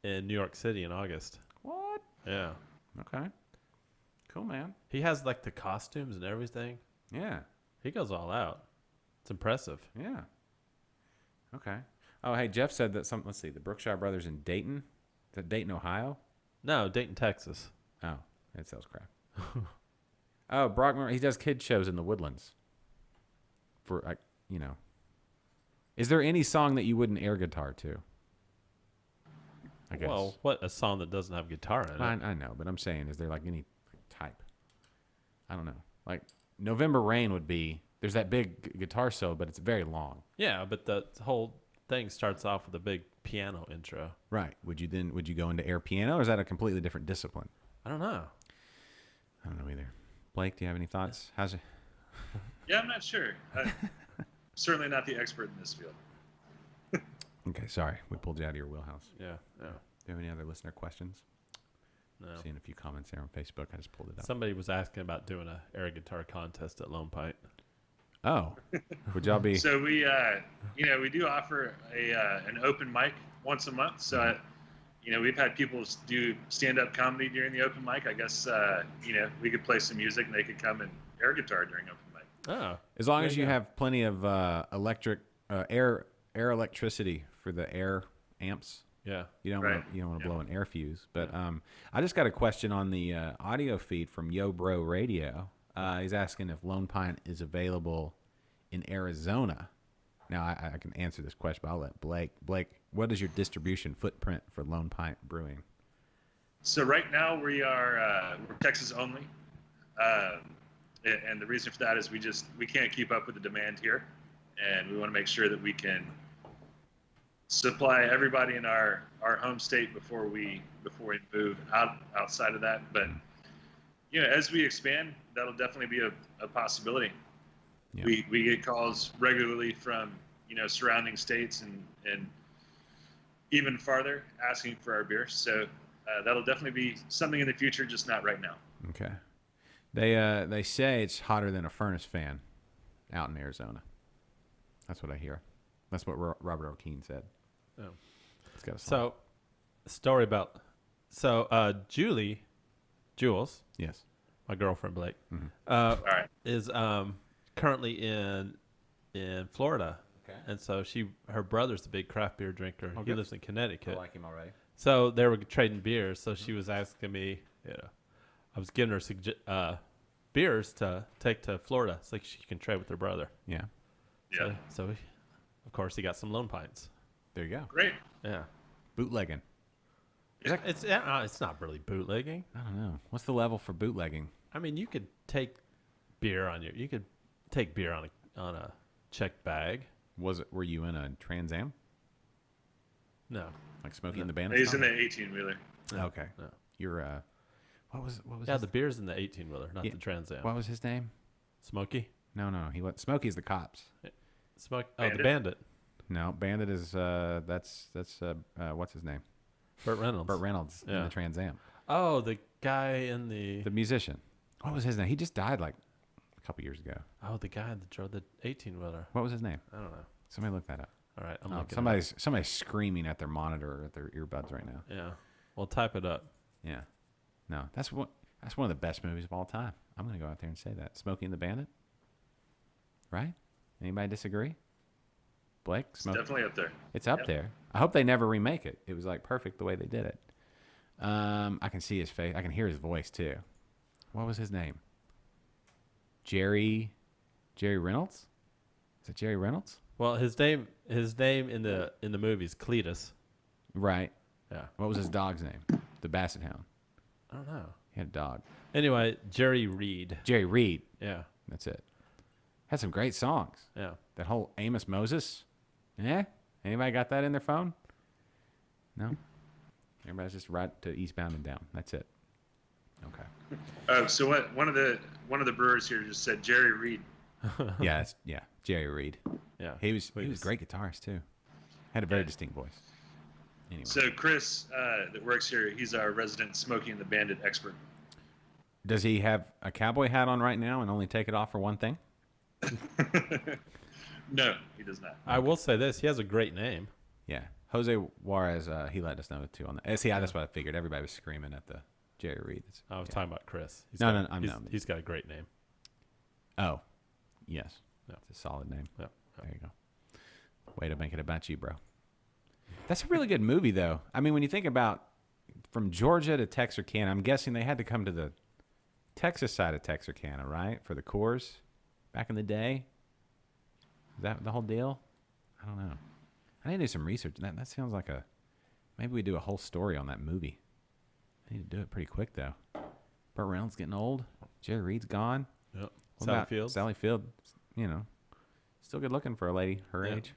in New York City in August. What? Yeah. Okay. Cool, man. He has like the costumes and everything. Yeah. He goes all out. It's impressive. Yeah. Okay. Oh, hey, Jeff said that let's see, the Brookshire Brothers in Dayton. Is that Dayton, Ohio? No, Dayton, Texas. Oh, it sells crap. Oh, Brock, he does kid shows in the Woodlands. For, like, you know. Is there any song that you wouldn't air guitar to? I guess. Well, what a song that doesn't have guitar in it. I know, but I'm saying, is there like any type? I don't know. Like November Rain would be. There's that big guitar solo, but it's very long. Yeah, but the whole thing starts off with a big piano intro. Right. Would you go into air piano, or is that a completely different discipline? I don't know. I don't know either. Blake, do you have any thoughts? How's it? Yeah, I'm not sure. Certainly not the expert in this field. Okay, sorry, we pulled you out of your wheelhouse. Yeah. Do you have any other listener questions? No. Seeing a few comments there on Facebook, I just pulled it up. Somebody was asking about doing a air guitar contest at Lone Pint. Oh, would y'all be? So we, we do offer an open mic once a month. So, we've had people do stand-up comedy during the open mic. I guess, we could play some music and they could come and air guitar during open mic. Oh. As long There as you you go. have plenty of air electricity for the air amps. Yeah. You don't Right. want to blow an air fuse. But I just got a question on the audio feed from Yo Bro Radio. He's asking if Lone Pine is available in Arizona. Now I can answer this question, but I'll let Blake. Blake, what is your distribution footprint for Lone Pine Brewing? So right now we're Texas only, and the reason for that is we can't keep up with the demand here, and we want to make sure that we can supply everybody in our home state before we move outside of that. But as we expand, that'll definitely be a possibility. Yeah. We get calls regularly from surrounding states and even farther asking for our beer. So that'll definitely be something in the future, just not right now. Okay. They say it's hotter than a furnace fan out in Arizona. That's what I hear. That's what Robert O'Keen said. Oh. It's got a song. So, story about. So, Jules, Yes. my girlfriend Blake, All right. is currently in Florida. Okay. And so her brother's a big craft beer drinker. He good. lives in Connecticut. him already. So they were trading beers. So she was asking me, I was giving her beers to take to Florida so she can trade with her brother. Yeah. Yeah. So of course, he got some Lone Pines. There you go. Great. Yeah. Bootlegging. It's not really bootlegging. I don't know. What's the level for bootlegging? I mean, you could take beer on a checked bag. Were you in a Trans Am? No. Like Smokey and the Bandit? He's in the 18-wheeler. Okay. No. You're what was Yeah, his, the beer's in the 18-wheeler, not Yeah. the Trans Am. what was his name? Smokey? No, Smokey's the cops. The Bandit? Bandit. No, Bandit is that's what's his name? Burt Reynolds. Burt Reynolds in Yeah. the Trans Am. Oh, the guy in the The musician. What was his name? He just died like a couple years ago. the guy that drove the 18-wheeler. What was his name? I don't know. Somebody look that up. All right, I'm Oh, looking. it somebody's screaming at their monitor or at their earbuds right now. up. Yeah. Well, type it up. Yeah. No, that's one of the best movies of all time. I'm gonna go out there and say that. Smokey and the Bandit. Right? Anybody disagree? Blake? It's Smokey? definitely up there. It's up Yep. there. I hope they never remake it. It was like perfect the way they did it. I can see his face. I can hear his voice too. What was his name? Jerry Reynolds? Is it Jerry Reynolds? Well, his name in the movie is Cletus. Right. Yeah. What was his dog's name? The Basset Hound. I don't know. He had a dog. Anyway, Jerry Reed. Jerry Reed. Yeah. That's it. Had some great songs. Yeah. That whole Amos Moses. Yeah? Anybody got that in their phone? No? Everybody's just right to Eastbound and Down. That's it. Okay. Oh, so what? One of the brewers here just said Jerry Reed. Yeah, Jerry Reed. Yeah, He was a please. great guitarist too. Had a very distinct voice. Anyway, So Chris, that works here, he's our resident Smokey and the Bandit expert. does he have a cowboy hat on right now and only take it off for one thing? No, he does not. I will say this: he has a great name. Yeah, Jose Juarez. He let us know too on that. See, that's what I figured. Everybody was screaming at the Jerry Reed. I was talking about Chris. No, He's got a great name. Oh, yes. Yeah. It's a solid name. Yeah. There you go. Way to make it about you, bro. That's a really good movie, though. I mean, when you think about from Georgia to Texarkana, I'm guessing they had to come to the Texas side of Texarkana, right, for the Coors back in the day. Is that the whole deal? I don't know. I need to do some research. That sounds like maybe we do a whole story on that movie. I need to do it pretty quick, though. Burt Reynolds getting old. Jerry Reed's gone. Yep. What Sally about Fields. Sally Field, still good looking for a lady her age.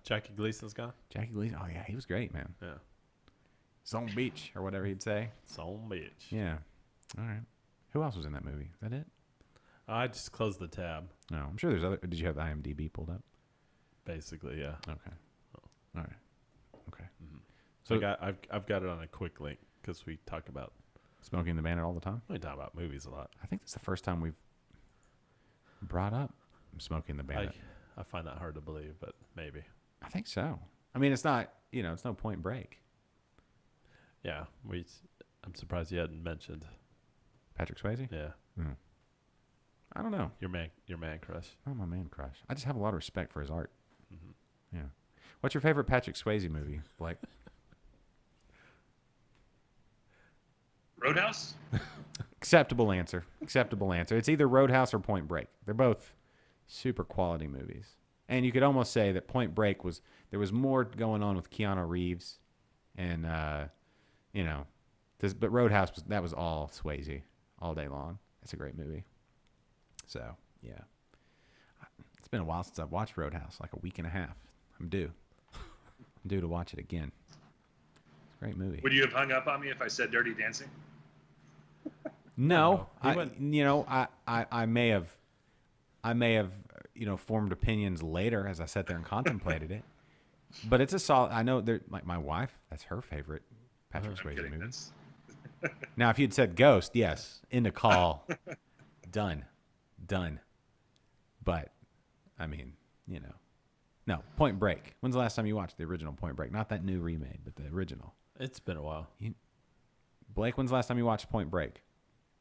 Jackie Gleason's gone. Jackie Gleason. Oh, yeah, he was great, man. Yeah. Zone Beach, or whatever he'd say. Son bitch. Yeah. All right. Who else was in that movie? Is that it? I just closed the tab. No, I'm sure there's other. Did you have the IMDb pulled up? Basically, yeah. Okay. All right. Okay. So I've got it on a quick link because we talk about Smoking the Bandit all the time? we talk about movies a lot. I think that's the first time we've brought up Smoking the Bandit. I find that hard to believe, but maybe. I think so. I mean, it's not, it's no Point Break. Yeah, I'm surprised you hadn't mentioned. Patrick Swayze? Yeah, I don't know. your man crush. Not my man crush. I just have a lot of respect for his art. Yeah. What's your favorite Patrick Swayze movie, Blake? Roadhouse? Acceptable answer. Acceptable answer. It's either Roadhouse or Point Break. They're both super quality movies. And you could almost say that Point Break there was more going on with Keanu Reeves and but Roadhouse was all Swayze all day long. It's a great movie. So, yeah. It's been a while since I've watched Roadhouse, like a week and a half. I'm due. I'm due to watch it again. It's a great movie. Would you have hung up on me if I said Dirty Dancing? No, He I went- may have formed opinions later as I sat there and contemplated it. But it's a solid. I know my wife. That's her favorite Patrick I'm Swayze kidding. movie. That's Now, if you'd said Ghost, yes, into call, done. But I mean, no. Point Break. When's the last time you watched the original Point Break? Not that new remade, but the original. It's been a while. Blake, when's the last time you watched Point Break?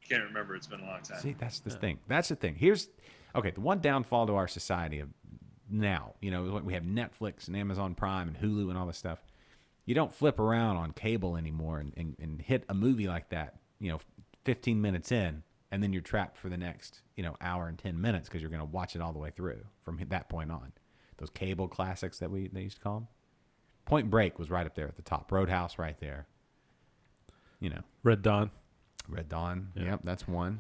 can't remember. It's been a long time. See, that's the thing. That's the thing. The one downfall to our society of now, we have Netflix and Amazon Prime and Hulu and all this stuff. You don't flip around on cable anymore and hit a movie like that, 15 minutes in, and then you're trapped for the next, hour and 10 minutes because you're going to watch it all the way through from that point on. Those cable classics that they used to call them. Point Break was right up there at the top. Roadhouse right there. Red Dawn. Red Dawn. Yeah. Yep, that's one.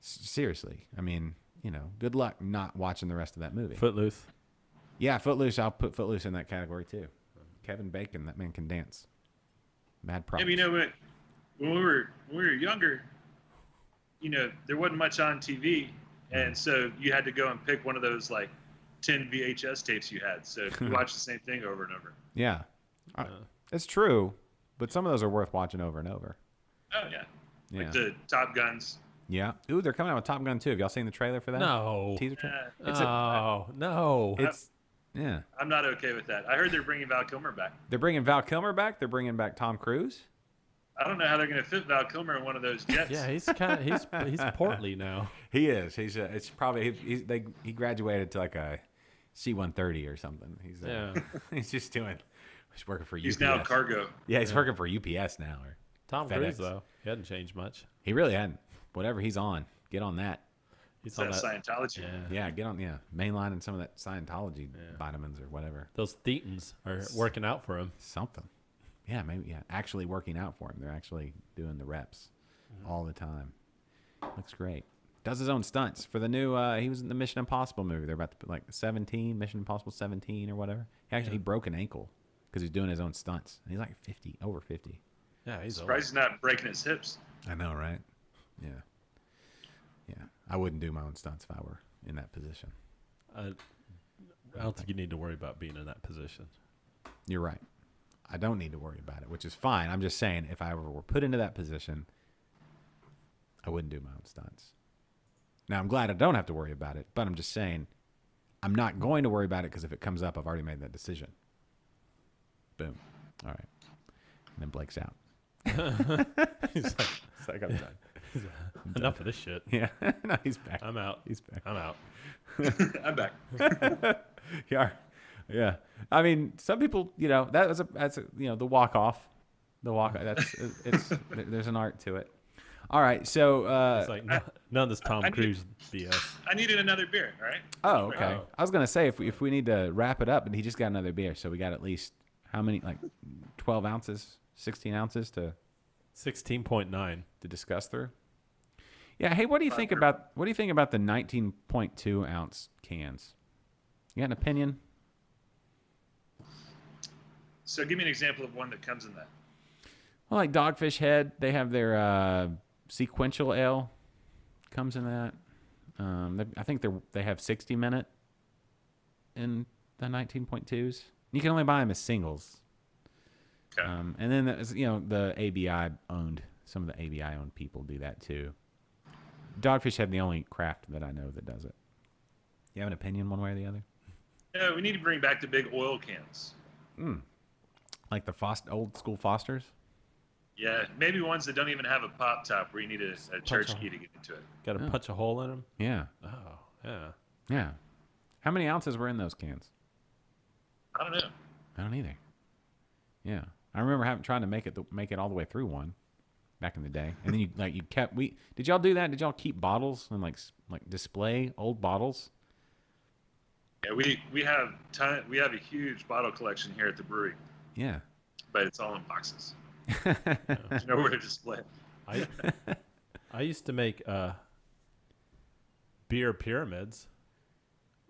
Seriously. I mean, good luck not watching the rest of that movie. Footloose. Yeah, Footloose. I'll put Footloose in that category too. Kevin Bacon, that man can dance. Mad props. Yeah, but when we were younger, there wasn't much on TV, and so you had to go and pick one of those like 10 VHS tapes you had. So you watch the same thing over and over. Yeah, it's true, but some of those are worth watching over and over. Oh yeah, Yeah, like the Top Guns. yeah. Ooh, they're coming out with Top Gun 2. Have y'all seen the trailer for that? No. Teaser trailer. No. Yeah. I'm not okay with that. I heard they're bringing Val Kilmer back. They're bringing Val Kilmer back. They're bringing back Tom Cruise. I don't know how they're going to fit Val Kilmer in one of those jets. Yeah, he's he's portly now. He is. It's probably he graduated to like a C-130 or something. He's just he's working for UPS. He's now cargo. Yeah, he's working for UPS now. Or Tom FedEx. Cruise though, he hadn't changed much. He really hadn't. Whatever he's on, get on that. He's Is on that that. Scientology? Yeah, get on. Yeah, mainline and some of that Scientology vitamins or whatever. Those thetans are working out for him. Something. Yeah, maybe. Yeah, actually working out for him. They're actually doing the reps all the time. Looks great. Does his own stunts for the new. He was in the Mission Impossible movie. They're about to put like 17, Mission Impossible 17 or whatever. He broke an ankle because he's doing his own stunts. And he's like 50, over 50. Yeah, he's old. Surprised he's not breaking his hips. I know, right? Yeah. Yeah. I wouldn't do my own stunts if I were in that position. I don't think you need to worry about being in that position. You're right. I don't need to worry about it, which is fine. I'm just saying, if I ever were put into that position, I wouldn't do my own stunts. Now, I'm glad I don't have to worry about it, but I'm just saying I'm not going to worry about it because if it comes up, I've already made that decision. Boom. All right. And then Blake's out. He's like, It's like, I'm done. enough of this shit. Yeah. No, he's back. I'm out. He's back. I'm out. I'm back. Yeah. Yeah. I mean, some people, that's the walk off. The walk. There's an art to it. All right. So, It's like none of this Tom I Cruise BS. I needed another beer. All right. oh, okay. Oh. I was going to say, if we need to wrap it up, and he just got another beer. So we got at least how many, like 12 ounces, 16 ounces to 16.9. discuss through? Yeah. Hey, what do you think about the 19.2 ounce cans? You got an opinion? So give me an example of one that comes in that. Well, like Dogfish Head, they have their sequential ale comes in that. I think they have 60-minute in the 19.2s. You can only buy them as singles. Okay. And then the ABI owned. Some of the ABI owned people do that too. Dogfish Head, the only craft that I know that does it. You have an opinion one way or the other? Yeah, we need to bring back the big oil cans. Like the old school Fosters? Yeah, maybe ones that don't even have a pop top where you need a church key to get into it. Got to punch a hole in them. Yeah. Oh, yeah. Yeah. How many ounces were in those cans? I don't know. I don't either. Yeah, I remember trying to make it all the way through one back in the day, and then did y'all do that? Did y'all keep bottles and like display old bottles? Yeah, we have a huge bottle collection here at the brewery, Yeah. but it's all in boxes. There's nowhere to display it. I used to make beer pyramids.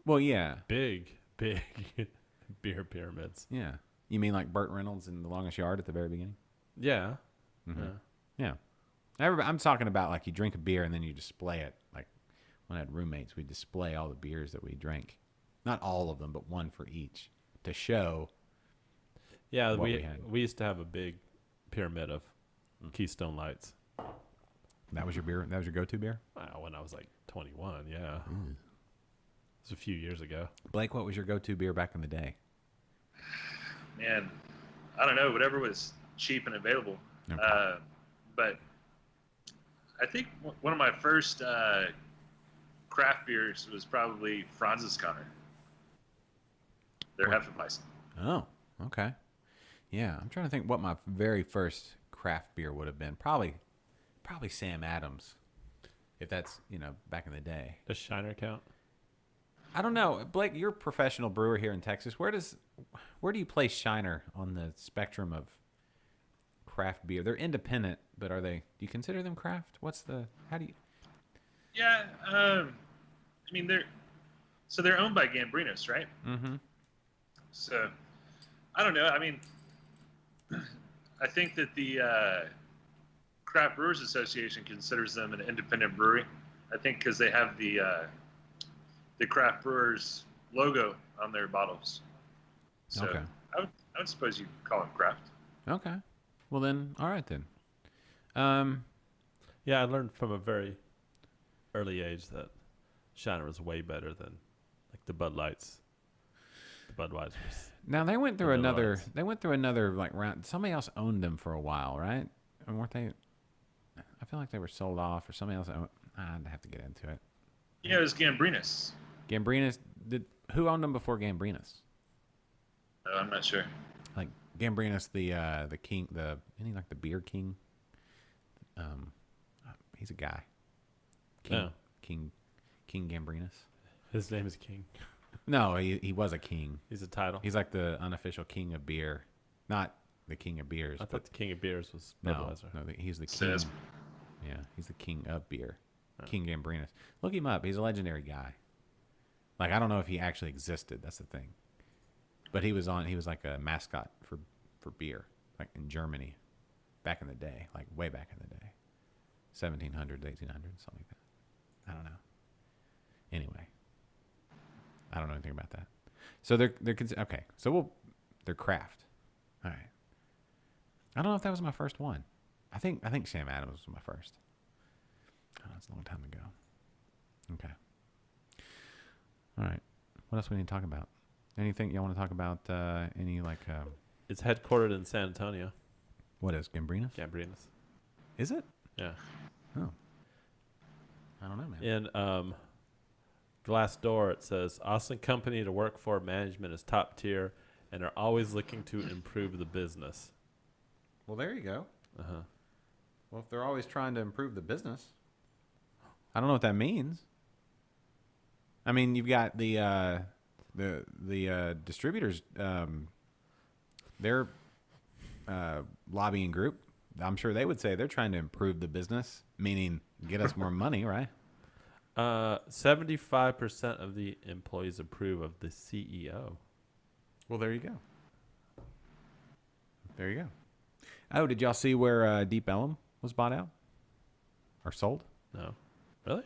Well, yeah. Big beer pyramids. Yeah. You mean like Burt Reynolds in The Longest Yard at the very beginning? Yeah. Mm-hmm. Yeah. Yeah. I'm talking about like you drink a beer and then you display it. Like when I had roommates, we display all the beers that we drank. Not all of them, but one for each to show. Yeah, what we used to have a big pyramid of Keystone Lights. That was your beer? That was your go-to beer? When I was like 21, yeah. It was a few years ago. Blake, what was your go-to beer back in the day? Man, I don't know, whatever was cheap and available. Okay. But I think one of my first craft beers was probably Franz's Connor. Their Hefeweizen. Oh, okay. Yeah, I'm trying to think what my very first craft beer would have been. Probably Sam Adams, if that's, back in the day. Does Shiner count? I don't know. Blake, you're a professional brewer here in Texas. Where do you place Shiner on the spectrum of craft beer? They're independent, but do you consider them craft? How do you? Yeah, I mean they're owned by Gambrinus, right? Mm-hmm. So I don't know. I mean, I think that the Craft Brewers Association considers them an independent brewery. I think because they have the Craft Brewers logo on their bottles. So Okay. I would suppose you'd call them craft. Okay. Well then, all right then. Yeah, I learned from a very early age that Shiner was way better than like the Bud Lights, the Budweisers. Now they went through The another. Lights. They went through another like round. Somebody else owned them for a while, right? And weren't they? I feel like they were sold off, or somebody else. I'd have to get into it. Yeah, it was Gambrinus. Gambrinus. Who owned them before Gambrinus? I'm not sure. Like Gambrinus, the king, isn't he like the beer king? He's a guy. King Gambrinus. His name is King. No, he was a king. He's a title. He's like the unofficial king of beer, not the king of beers. I thought the King of Beers was no, Budweiser. no, he's the king. Says- Yeah, he's the king of beer. King Gambrinus. Look him up. He's a legendary guy. Like I don't know if he actually existed. That's the thing. But he was like a mascot for beer, like in Germany, back in the day, like way back in the day, 1700s, 1800s, something like that. I don't know. Anyway, I don't know anything about that. So okay. So they're craft. All right. I don't know if that was my first one. I think Sam Adams was my first. Oh, that's a long time ago. Okay. All right. What else we need to talk about? Anything y'all want to talk about? Any like? It's headquartered in San Antonio. What is Gambrinus? Gambrinus. Is it? Yeah. Oh. I don't know, man. In Glassdoor, it says, Austin company to work for, management is top tier, and are always looking to improve the business. Well, there you go. Uh-huh. Well, if they're always trying to improve the business, I don't know what that means. I mean, you've got the distributors, their lobbying group. I'm sure they would say they're trying to improve the business, meaning get us more money, right? 75% of the employees approve of the CEO. Well, there you go. There you go. Oh, did y'all see where Deep Ellum was bought out or sold? No. Really?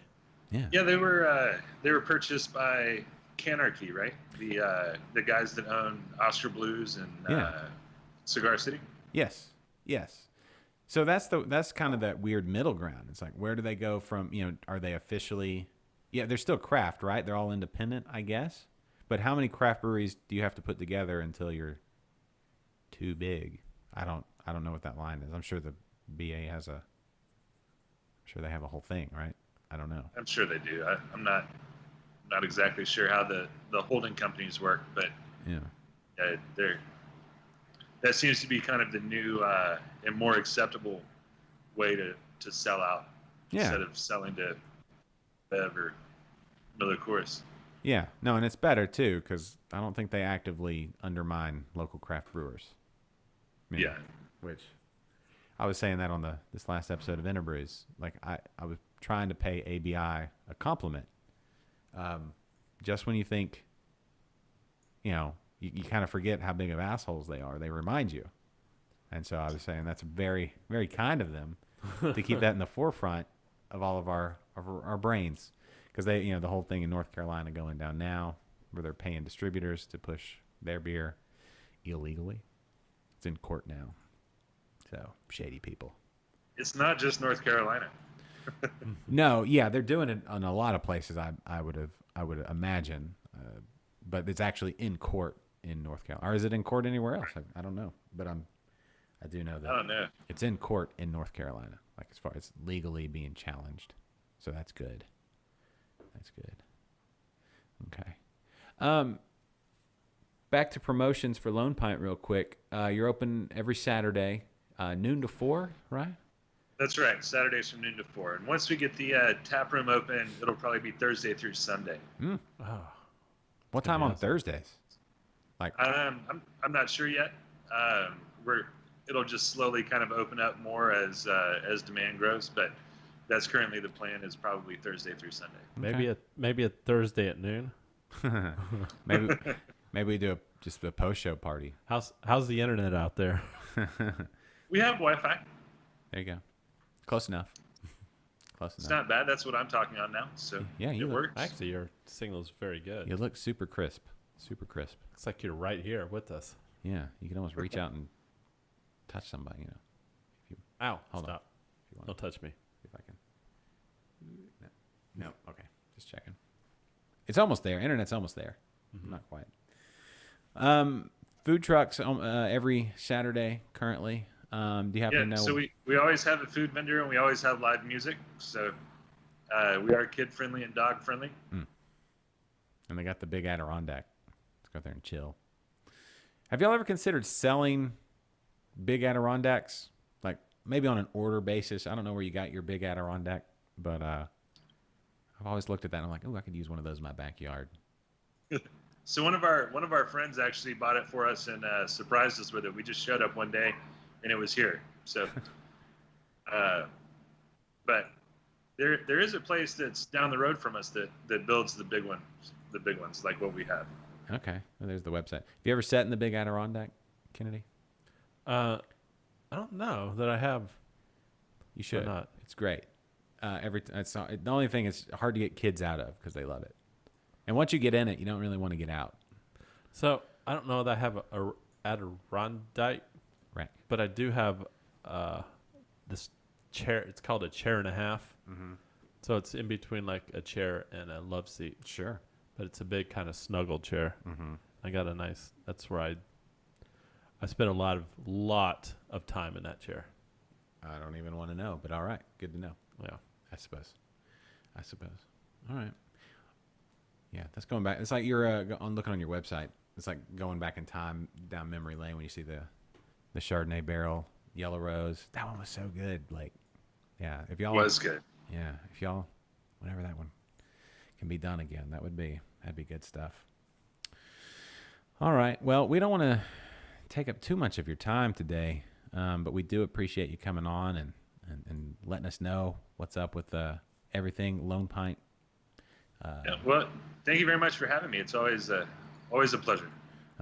Yeah. Yeah, they were purchased by Canarchy, right? The guys that own Oscar Blues and Cigar City. Yes. Yes. So that's kind of that weird middle ground. It's like, where do they go from? Are they officially? Yeah, they're still craft, right? They're all independent, I guess. But how many craft breweries do you have to put together until you're too big? I don't know what that line is. I'm sure the BA has I'm sure they have a whole thing, right? I don't know. I'm sure they do. I'm not exactly sure how the holding companies work, but Yeah. That seems to be kind of the new and more acceptable way to sell out instead of selling to Bev or Miller Coors. Yeah. No, and it's better too because I don't think they actively undermine local craft brewers. Yeah. Which I was saying that on this last episode of Interbrews. Like I was trying to pay ABI a compliment. Just when you think, you kind of forget how big of assholes they are. They remind you. And so I was saying that's very, very kind of them to keep that in the forefront of all of our brains. Because they, the whole thing in North Carolina going down now where they're paying distributors to push their beer illegally. It's in court now. So shady people. It's not just North Carolina. No, yeah, they're doing it in a lot of places. I would imagine, but it's actually in court in North Carolina, or is it in court anywhere else? I don't know, but I do know that I don't know. it's in court in North Carolina. Like as far as legally being challenged, so that's good. That's good. Okay. Back to promotions for Lone Pint real quick. You're open every Saturday, noon to 4, right? That's right. Saturdays from noon to 4. And once we get the tap room open, it'll probably be Thursday through Sunday. Oh. What time on awesome. Thursdays? Like I'm not sure yet. It'll just slowly kind of open up more as demand grows, but that's currently the plan is probably Thursday through Sunday. Maybe a Thursday at noon. maybe we do just a post show party. How's the internet out there? We have Wi-Fi. There you go. Close enough. Close It's enough. not bad. That's what I'm talking on now. So Yeah, you it look- works. Actually, your signal's very good. You look super crisp. Super crisp. Looks like you're right here with us. Yeah, you can almost reach out and touch somebody, If you Ow! Hold on. Stop! if you want. Don't touch me. See if I can. No. Okay. Just checking. It's almost there. Internet's almost there. Not quite. Food trucks every Saturday currently. Do you happen to know? So we always have a food vendor and we always have live music. So we are kid friendly and dog friendly. And they got the big Adirondack. Let's go there and chill. Have y'all ever considered selling big Adirondacks? Like maybe on an order basis. I don't know where you got your big Adirondack, but I've always looked at that and I'm like, oh, I could use one of those in my backyard. So one of our friends actually bought it for us and surprised us with it. We just showed up one day and it was here. So, but there is a place that's down the road from us that builds the big ones like what we have. Okay. Well, there's the website. Have you ever sat in the big Adirondack, Kennedy? I don't know that I have. You should. not? It's great. The only thing is hard to get kids out of because they love it. And once you get in it, you don't really want to get out. So I don't know that I have a Adirondack, Right. but I do have this chair. It's called a chair and a half. Mm-hmm. So it's in between like a chair and a love seat, Sure. but it's a big kind of snuggle chair. Mm-hmm. I got a nice. That's where I spent a lot of time in that chair. I don't even want to know, but all right. Good to know. Yeah. I suppose. All right. Yeah, that's going back. It's like you're looking on your website. It's like going back in time down memory lane when you see the Chardonnay barrel, Yellow Rose. That one was so good. Like, yeah, if y'all Was good. Yeah, if y'all, whenever that one can be done again, that'd be good stuff. All right. Well, we don't want to take up too much of your time today, but we do appreciate you coming on and letting us know what's up with everything Lone Pint. Yeah, well, thank you very much for having me. It's always a pleasure.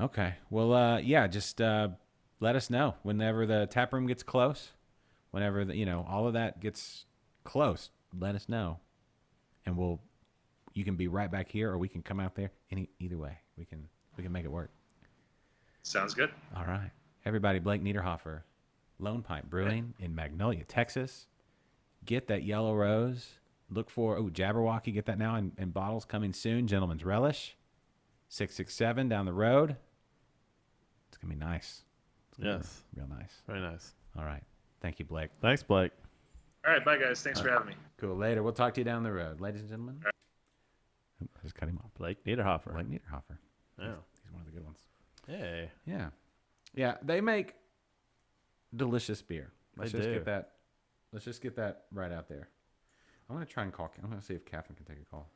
Okay. Well, yeah, just let us know whenever the tap room gets close, whenever all of that gets close. Let us know, and you can be right back here, or we can come out there. Either way, we can make it work. Sounds good. All right, everybody. Blake Niederhofer, Lone Pint Brewing in Magnolia, Texas. Get that Yellow Rose. Look for Jabberwocky. Get that now in bottles coming soon. Gentleman's Relish, 667 down the road. It's gonna be nice. Yes. Real nice. Very nice. All right. Thank you, Blake. Thanks, Blake. All right, bye guys. Thanks for having me. Cool. Later. We'll talk to you down the road. Ladies and gentlemen. I just cut him off. Blake Niederhofer. Blake Niederhofer. Yeah. He's one of the good ones. Hey. Yeah. Yeah. They make delicious beer. Let's They just do. get that. Let's just get that right out there. I'm going to try and call. I'm going to see if Catherine can take a call.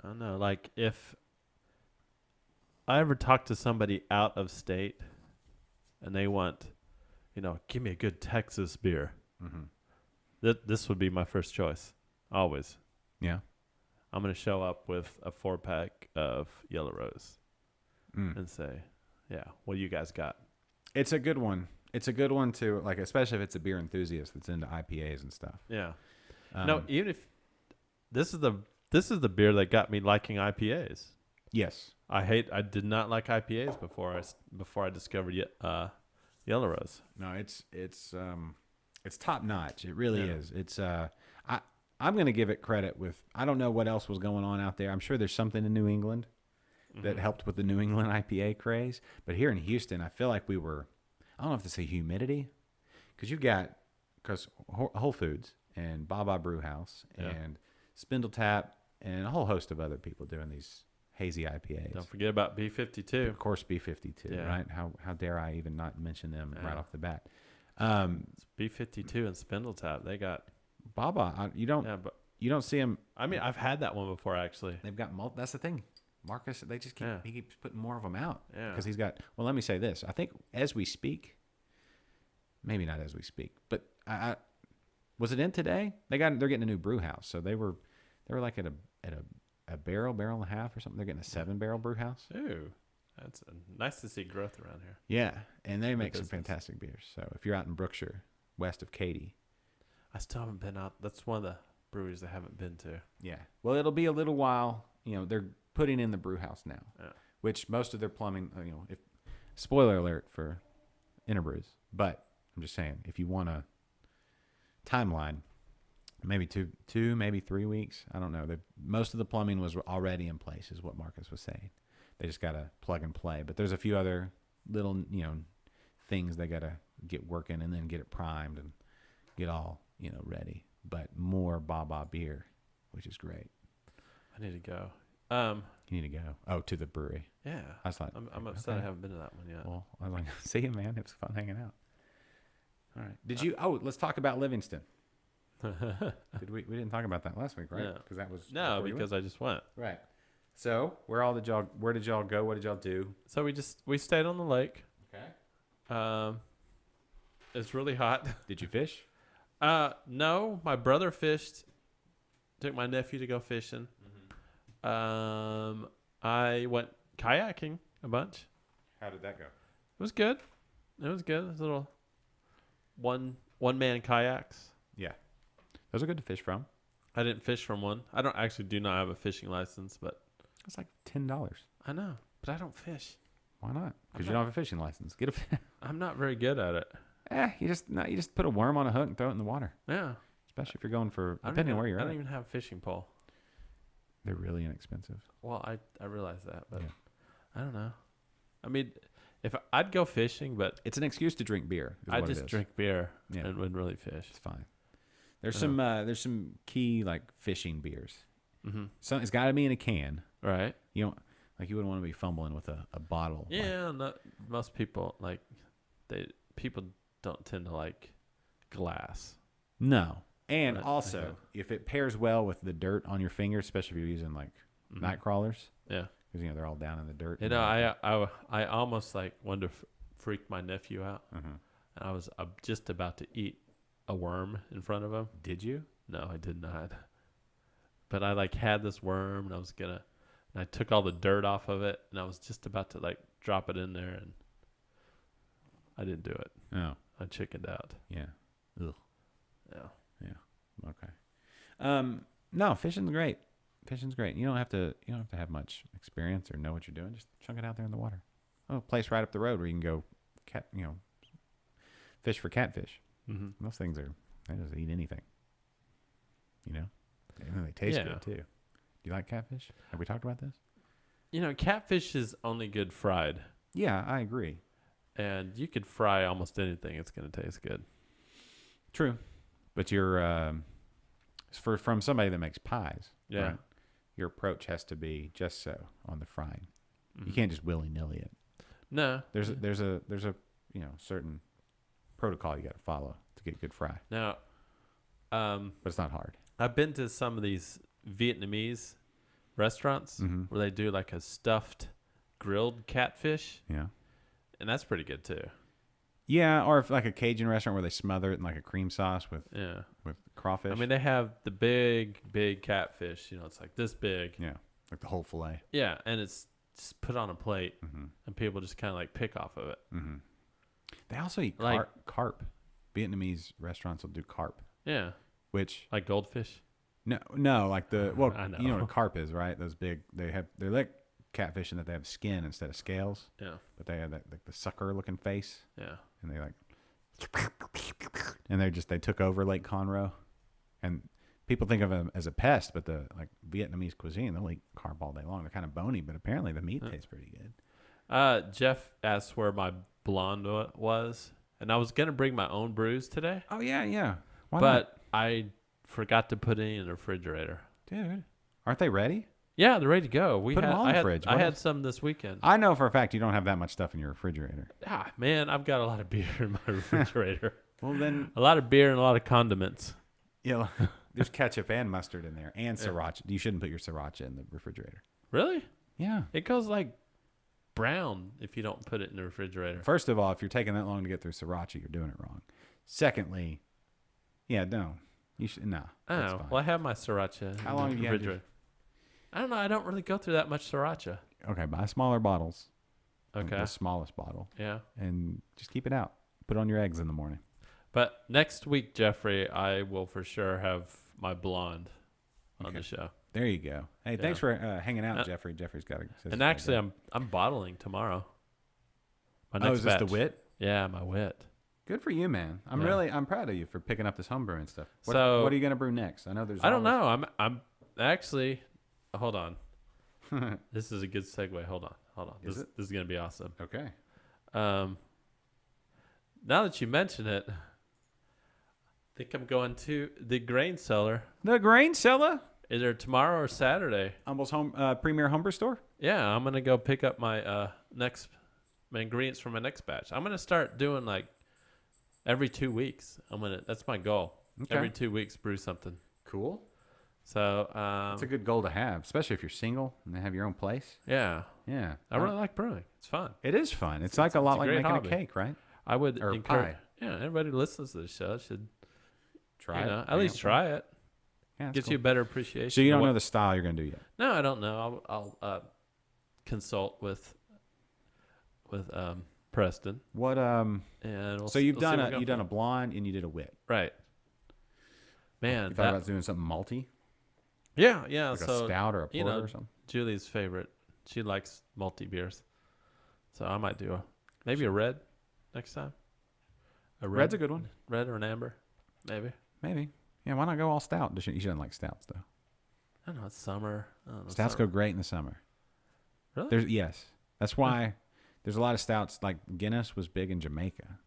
I don't know. Like, if I ever talk to somebody out of state and they want, give me a good Texas beer, this would be my first choice. Always. Yeah. I'm going to show up with a 4-pack of Yellow Rose and say, yeah, what do you guys got? It's a good one. It's a good one to, like, especially if it's a beer enthusiast that's into IPAs and stuff. Yeah. No, even if this is the beer that got me liking IPAs. Yes. I did not like IPAs before I discovered Yellow Rose. No, it's top notch. It really is. It's I'm going to give it credit with, I don't know what else was going on out there. I'm sure there's something in New England that helped with the New England IPA craze, but here in Houston, I feel like I don't know if it's a humidity, because Whole Foods and Baba Brew House and Spindle Tap and a whole host of other people doing these hazy IPAs. Don't forget about B52. Of course, B52, right? How dare I even not mention them right off the bat? It's B52 and Spindle Tap. They got Baba, you don't see them. I mean, I've had that one before actually. They've got that's the thing. Marcus, they just he keeps putting more of them out because he's got. Well, let me say this. I think as we speak, maybe not as we speak, but was it in today? They're getting a new brew house, so they were like at a barrel and a half or something. They're getting a 7-barrel brew house. Ooh, that's nice to see growth around here. Yeah, and they make some business. fantastic beers. So if you're out in Brookshire, west of Katy, I still haven't been out. That's one of the breweries I haven't been to. yeah. Well, it'll be a little while. They're putting in the brew house now, which most of their plumbing. If spoiler alert for Interbrews, but I'm just saying if you want a timeline, maybe two, maybe 3 weeks. I don't know. Most of the plumbing was already in place, is what Marcus was saying. They just got to plug and play. But there's a few other little, things they got to get working and then get it primed and get all, ready. But more Baba beer, which is great. I need to go. You need to go. Oh, to the brewery. Yeah. I was like, I'm upset I haven't been to that one yet. Well, I was like, see you, man. It was fun hanging out. All right. Did you? Let's talk about Livingston. We didn't talk about that last week, right? No. Because that was No, before you because I just went. went. Right. So where did y'all go? What did y'all do? So we stayed on the lake. Okay. It's really hot. Did you fish? No, my brother fished. Took my nephew to go fishing. I went kayaking a bunch. How did that go? It was good. It was little one man kayaks. Yeah. Those are good to fish from. I didn't fish from one. I do not have a fishing license, but It's like $10. I know, but I don't fish. Why not? Because you don't have a fishing license. Get a. I'm not very good at it. You just put a worm on a hook and throw it in the water. Yeah. Especially if you're going for I don't depending even- on where you're I at. don't even have a fishing pole. They're really inexpensive. Well, I realize that, but Yeah. I don't know. I mean, if I'd go fishing, but It's an excuse to drink beer. is I what it just is. drink beer Yeah. and wouldn't really fish. It's fine. There's some key like fishing beers. Mm-hmm. So it's got to be in a can. Right? You don't like you wouldn't want to be fumbling with a bottle. like- Yeah. Most people people don't tend to like glass. no. And Right, also, okay. if it pairs well with the dirt on your fingers, especially if you're using like night crawlers, Yeah. because they're all down in the dirt. You know, I almost like wanted to freak my nephew out, and I was just about to eat a worm in front of him. Did you? No, I did not. But I like had this worm, and and I took all the dirt off of it, and I was just about to like drop it in there, and I didn't do it. Oh, I chickened out. yeah. Ugh. Yeah. Yeah. Okay. No, fishing's great. Fishing's great. You don't have to have much experience or know what you're doing. Just chunk it out there in the water. Oh, a place right up the road where you can go fish for catfish. Mm-hmm. Those things they just eat anything. You know? And they taste Yeah. good too. Do you like catfish? Have we talked about this? You know, catfish is only good fried, Yeah, I agree. and you could fry almost anything; it's going to taste good. True. But you're from somebody that makes pies. Yeah. Right? Your approach has to be just so on the frying. You can't just willy-nilly it. No. There's a certain protocol you got to follow to get good fry, Now, but it's not hard. I've been to some of these Vietnamese restaurants where they do like a stuffed grilled catfish, Yeah, and that's pretty good too. yeah, or if like a Cajun restaurant where they smother it in like a cream sauce with Yeah. crawfish. I mean, they have the big catfish. You know, it's like this big. yeah, like the whole fillet. Yeah, and it's just put on a plate, and people just kind of like pick off of it. They also eat Like- carp. Vietnamese restaurants will do carp, Yeah, which like goldfish. no, like the I know. you know what a carp is, right? Those big they're like catfish in that they have skin instead of scales, Yeah, but they have that like the sucker looking face. yeah. And they like, and they took over Lake Conroe, and people think of them as a pest, but the like Vietnamese cuisine, they'll eat carp all day long. They're kind of bony, but apparently the meat tastes pretty good. Jeff asked where my blonde was, and I was gonna bring my own brews today, Oh yeah. Why but I forgot to put it in the refrigerator. not? Dude, aren't they ready? Yeah, they're ready to go. Put 'em all in the fridge. I What had else? some this weekend. I know for a fact you don't have that much stuff in your refrigerator. Man, I've got a lot of beer in my refrigerator. Well then, A lot of beer and a lot of condiments. yeah, there's ketchup and mustard in there, and sriracha. You shouldn't put your sriracha in the refrigerator. Really? Yeah. It goes like brown if you don't put it in the refrigerator. First of all, if you're taking that long to get through sriracha, you're doing it wrong. Secondly, yeah, no, you should no. That's Oh, fine. well, I have my sriracha How in long the have you had refrigerator. I don't know. I don't really go through that much sriracha. Okay, buy smaller bottles. Okay. The smallest bottle, Yeah. and just keep it out. Put on your eggs in the morning. But next week, Jeffrey, I will for sure have my blonde on Okay. the show. There you go. Hey, thanks for hanging out, Jeffrey. Jeffrey's got And actually, I'm bottling tomorrow. My next is this the batch. wit? Yeah, my wit. Good for you, man. Yeah. I'm proud of you for picking up this homebrew and stuff. What So- are you gonna brew next? I know there's. I don't know. I'm actually. Hold on. This is a good segue. Hold on. Is This it? is gonna be awesome. Okay. Now that you mention it, I think I'm going to the grain cellar. The grain cellar, Either tomorrow or Saturday. Humble's premier homebrew store. Yeah, I'm gonna go pick up my my ingredients for my next batch. I'm gonna start doing like every 2 weeks. That's my goal. Okay. Every 2 weeks, brew something. Cool. So It's a good goal to have, especially if you're single and have your own place. yeah, Yeah, I really like brewing. It's fun. It is fun. It's like a lot a like great making hobby. a cake, right? I would Or encourage. pie. Yeah, everybody who listens to the show should Try it. at least try it. Yeah, that's Gets cool. you a better appreciation. So you of don't what- know the style you're gonna do yet. No, I don't know. I'll consult with Preston, What and we'll, So you've we'll see done where we a go you've done from a blonde and you did a wit. there. Right. Man, You thought about doing something malty? Yeah, yeah. Like So a stout or a porter you know, or something. Julie's favorite. She likes multi beers, so I might do maybe a red next time. A red, Red's a good one. Red or an amber, maybe. Maybe. Yeah, why not go all stout? She doesn't like stouts though. I don't know. It's summer. I don't know, Stouts summer. go great in the summer. Really? Yes. That's why there's a lot of stouts. Like Guinness was big in Jamaica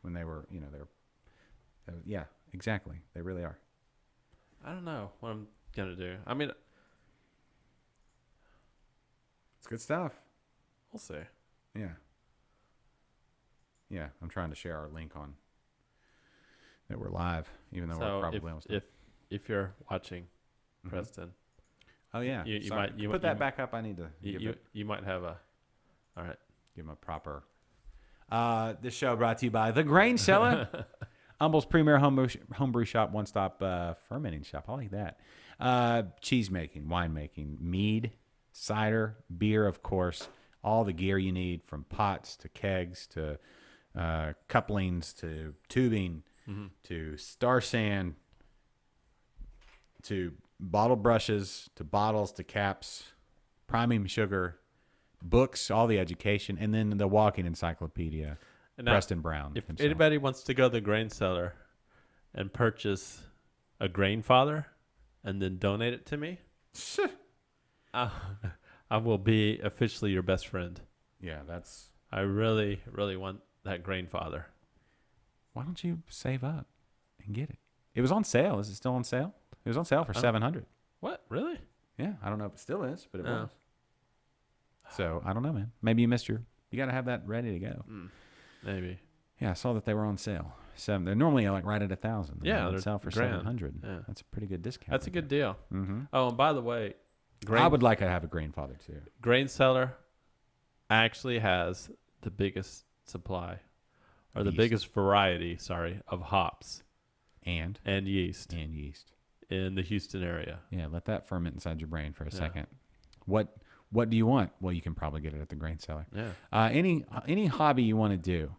when they were, yeah, exactly. They really are. I don't know what I'm gonna do. I mean, It's good stuff. we'll see. Yeah. Yeah, I'm trying to share our link on that we're live, even though we're So probably almost done. if you're watching, Preston, Oh yeah, you Sorry. might- you put might- that back up. I need to you might have a. All right. give him a proper. This show brought to you by The Grain Cellar, Humble's premier homebrew shop, one-stop fermenting shop. I like that. Cheese making, wine making, mead, cider, beer, of course. All the gear you need, from pots to kegs to couplings to tubing to star sand to bottle brushes to bottles to caps, priming sugar, books, all the education, and then the walking encyclopedia. And now, Preston Brown. if himself. anybody wants to go to the grain cellar and purchase a grain father and then donate it to me, I will be officially your best friend. Yeah, that's. I really, really want that grain father. Why don't you save up and get it? It was on sale. Is it still on sale? It was on sale for $700. What? Really? Yeah, I don't know if it still is, but it Oh. was. So I don't know, man. Maybe you missed your. You got to have that ready to go. Maybe. Yeah, I saw that they were on sale. They're normally like right at 1,000. Yeah, they're on they're sale for grand. 700. Yeah. That's a pretty good discount. That's a good deal. Mm-hmm. Oh, and by the way, I would like to have a grandfather too. grain cellar actually has the biggest supply or the Yeast. biggest variety, of hops And yeast yeast. in the Houston area. Yeah, let that ferment inside your brain for a second. What do you want? Well, you can probably get it at the grain cellar. Yeah. Any hobby you want to do.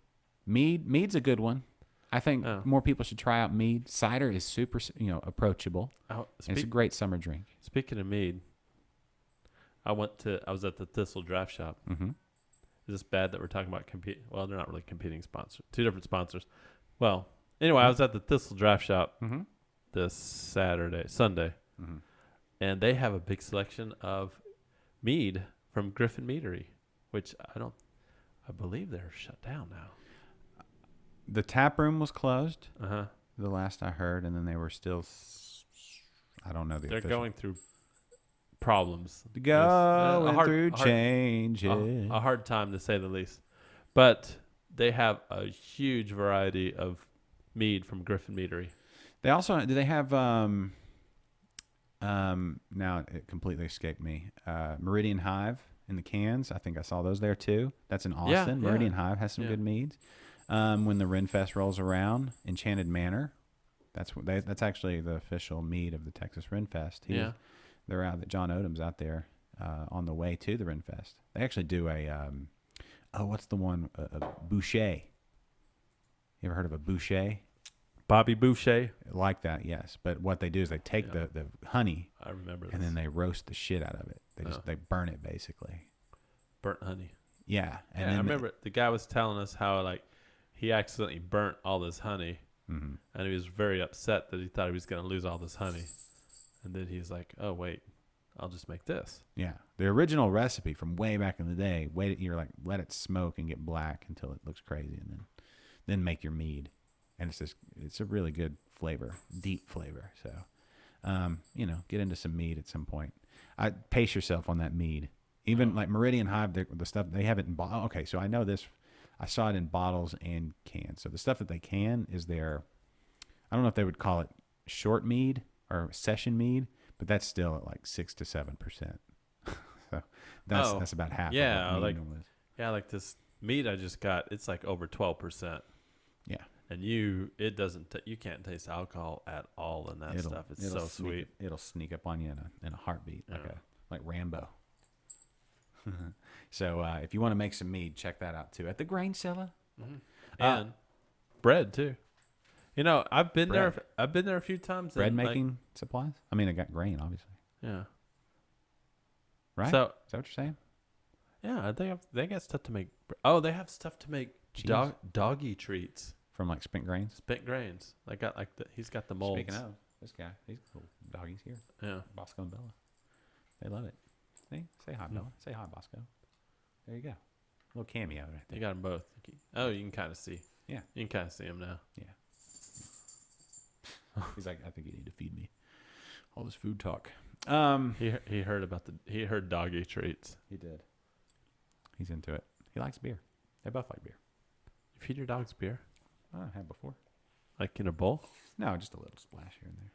Mead's a good one. I think more people should try out mead. Cider is super, approachable. Oh, And it's a great summer drink. speaking of mead, I was at the Thistle Draft Shop. Mm-hmm. Is this bad that we're talking about Well, they're not really competing sponsors. Two different sponsors. Well, anyway, I was at the Thistle Draft Shop this Sunday, and they have a big selection of mead from Griffin Meadery, which I believe they're shut down now. The tap room was closed, Uh-huh. the last I heard, and then they were still. I don't know the They're official. going through problems. Going There's through changes. a hard time to say the least. But they have a huge variety of mead from Griffin Meadery. They also do they have now it completely escaped me. Meridian Hive in the cans. I think I saw those there too. That's in Austin. yeah. Meridian Hive has some Yeah. good meads. When the Renfest rolls around, Enchanted Manor. That's actually the official mead of the Texas Renfest. They're out. John Odom's out there on the way to the Renfest. They actually do a what's the one? A Boucher. You ever heard of a Boucher? Bobby Boucher. Like that, yes. But what they do is they take the honey I remember this. and then they roast the shit out of it. They burn it basically. Burnt honey. Yeah. And Yeah, then I remember the guy was telling us how he accidentally burnt all this honey, and he was very upset that he thought he was going to lose all this honey, and then he's like, "Oh wait, I'll just make this." Yeah. The original recipe from way back in the day, let it smoke and get black until it looks crazy, and then make your mead. And it's a really good flavor, deep flavor. So, get into some mead at some point. Pace yourself on that mead. Even like Meridian Hive, the stuff they have it in bottles. Okay, so I know this. I saw it in bottles and cans. So the stuff that they can is I don't know if they would call it short mead or session mead, but that's still at like 6 to 7%. So that's about half. Yeah, of what mead normally is. like this meat I just got. It's like over 12%. Yeah. And you can't taste alcohol at all in that stuff. It's so sweet. It'll sneak up on you in a heartbeat, like Rambo. So if you want to make some mead, check that out too at the Grain Cellar. And bread too. You know, I've been Bread. there. I've been there a few times. Bread and, like, making supplies. I mean, I got grain, obviously. yeah. Right? So Is that what you're saying? yeah, they got stuff to make. Oh, they have stuff to make Cheese? doggy treats. From like spent grains. Spent grains. They got like he's got the molds. Speaking of this guy, these little doggies here, Yeah. Bosco and Bella, they love it. Say hi, Bella. Say hi, Bosco. There you go. Little cameo right You there. got them both. Oh, you can kind of see. Yeah. You can kind of see them now. Yeah. He's like, I think you need to feed me. All this food talk. He heard about he heard doggy treats. He did. He's into it. He likes beer. They both like beer. You feed your dogs beer, I have before. like in a bowl. No, just a little splash here and there.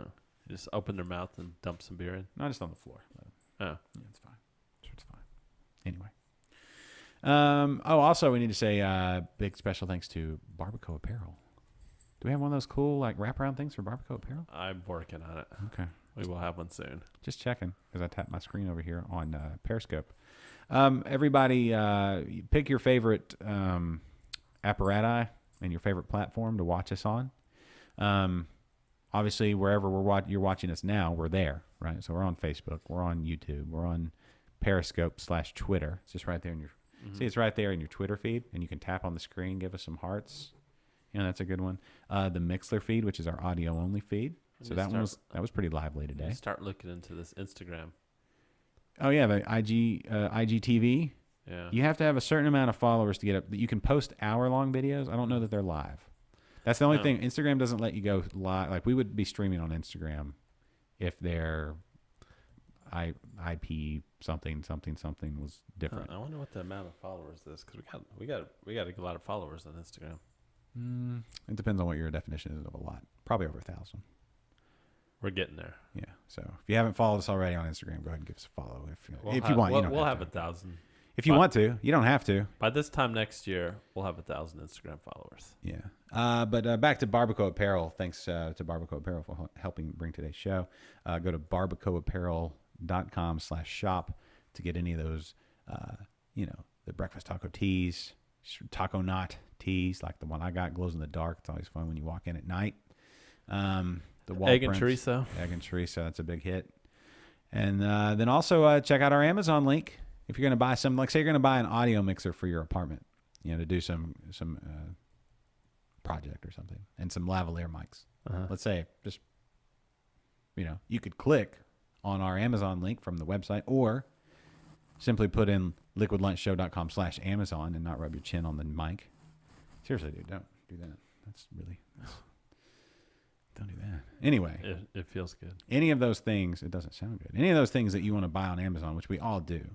Oh, you just open their mouth and dump some beer in. Not just on the floor. Oh, Yeah, it's fine. Sure, it's fine. Anyway. Also, we need to say big special thanks to Barbacoa Apparel. Do we have one of those cool like wraparound things for Barbacoa Apparel? I'm working on it. Okay. We will have one soon. Just checking because I tapped my screen over here on Periscope. Everybody, pick your favorite apparatus and your favorite platform to watch us on. Obviously, wherever you're watching us now, we're there, right? So we're on Facebook, we're on YouTube, we're on Periscope/Twitter. It's just right there in your see. It's right there in your Twitter feed, and you can tap on the screen, give us some hearts. You know, that's a good one. The Mixler feed, which is our audio only feed. So that was pretty lively today. Start looking into this Instagram. Oh yeah, the IGTV. Yeah. You have to have a certain amount of followers to get up. You can post hour-long videos. I don't know that they're live. That's the only thing. Instagram doesn't let you go live. Like we would be streaming on Instagram if their IP something was different. I wonder what the amount of followers is because we got a lot of followers on Instagram. It depends on what your definition is of a lot. Probably over 1,000. We're getting there. Yeah. So if you haven't followed us already on Instagram, go ahead and give us a follow. If you want, you don't we'll have have to. 1,000. If you want to, you don't have to. By this time next year, we'll have 1,000 Instagram followers. Yeah. But back to Barbacoa Apparel. Thanks to Barbacoa Apparel for helping bring today's show. Go to barbacoaapparel.com/shop to get any of those, the breakfast taco tees, taco knot tees, like the one I got, glows in the dark. It's always fun when you walk in at night. The wall Egg and prints. chorizo. Egg and chorizo. That's a big hit. And then also check out our Amazon link. If you're going to buy some, like say you're going to buy an audio mixer for your apartment, to do some project or something, and some lavalier mics. Let's say just, you could click on our Amazon link from the website, or simply put in liquidlunchshow.com/Amazon and not rub your chin on the mic. Seriously, dude, don't do that. Don't do that. Anyway, It feels good. any of those things, it doesn't sound good. Any of those things that you want to buy on Amazon, which we all do.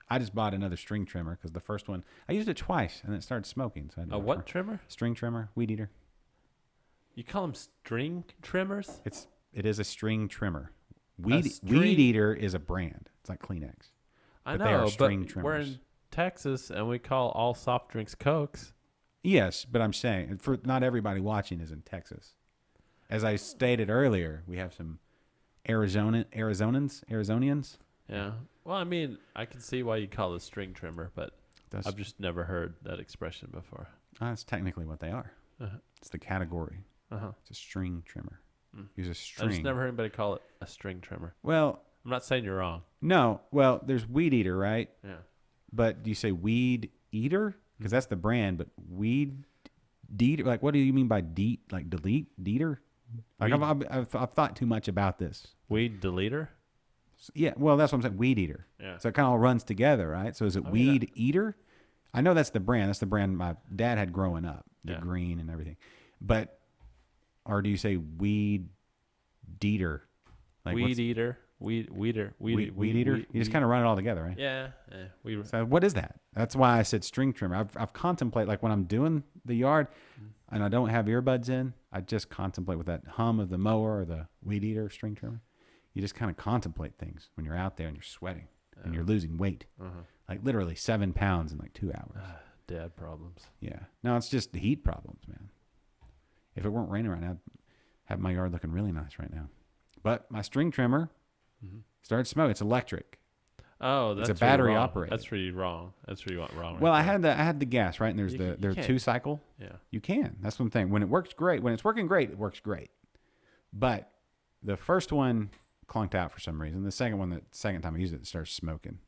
I just bought another string trimmer because the first one, I used it twice and it started smoking. So I had to A go what for- trimmer? String trimmer, weed eater. You call them string trimmers? It is a string trimmer. string- Weed eater is a brand. It's like Kleenex. I But they are know, string but we're trimmers. in Texas and we call all soft drinks Cokes. Yes, but I'm saying for not everybody watching is in Texas. As I stated earlier, we have some Arizonians. Yeah. Well, I mean, I can see why you call it a string trimmer, but That's I've just never heard that expression before. That's technically what they are. Uh-huh. It's the category. Uh-huh. It's a string trimmer. Use a I've string. just never heard anybody call it a string trimmer. Well, I'm not saying you're wrong. no. Well, there's weed eater, right? Yeah. But do you say weed eater? Because that's the brand. But weed deeter, like what do you mean by delete deeter? Like I've thought too much about this. Weed deleter? Yeah, well, that's what I'm saying. Weed eater. Yeah. So it kind of all runs together, right? So is it weed eater? I know that's the brand. That's the brand my dad had growing up, the green and everything. But, or do you say weed deeter? Like Weed eater. Weed eater. weed eater? You just kind of run it all together, right? Yeah. So what is that? That's why I said string trimmer. I've contemplated, like when I'm doing the yard and I don't have earbuds in, I just contemplate with that hum of the mower or the weed eater string trimmer. You just kind of contemplate things when you're out there and you're sweating and you're losing weight. Like literally 7 pounds in like 2 hours. Dad problems. Yeah. No, it's just the heat problems, man. If it weren't raining right now, I'd have my yard looking really nice right now. But my string trimmer started smoking. It's electric. Oh, that's It's a battery wrong. operated. That's really wrong. That's really wrong. Well, right I there. had the gas, right? And there's You the can't. 2-cycle. Yeah. You can. That's one thing. When it works great, when it's working great, it works great. But the first one clunked out for some reason. The second time I used it, it started smoking.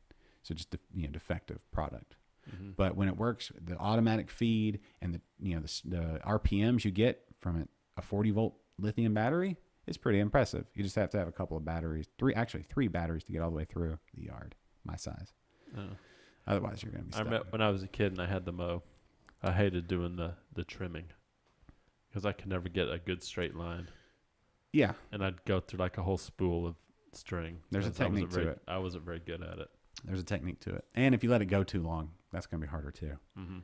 So just defective product. Mm-hmm. But when it works, the automatic feed and the RPMs you get from it, a 40-volt lithium battery, is pretty impressive. You just have to have a couple of batteries, three batteries to get all the way through the yard, my size. Oh. Otherwise, you're going to be I stuck. remember when I was a kid and I had the mow. I hated doing the trimming because I could never get a good straight line, Yeah, and I'd go through like a whole spool of string. There's a 'cause I technique wasn't to it. I wasn't very good at it. there's a technique to it. And if you let it go too long, that's going to be harder too. Mm-hmm.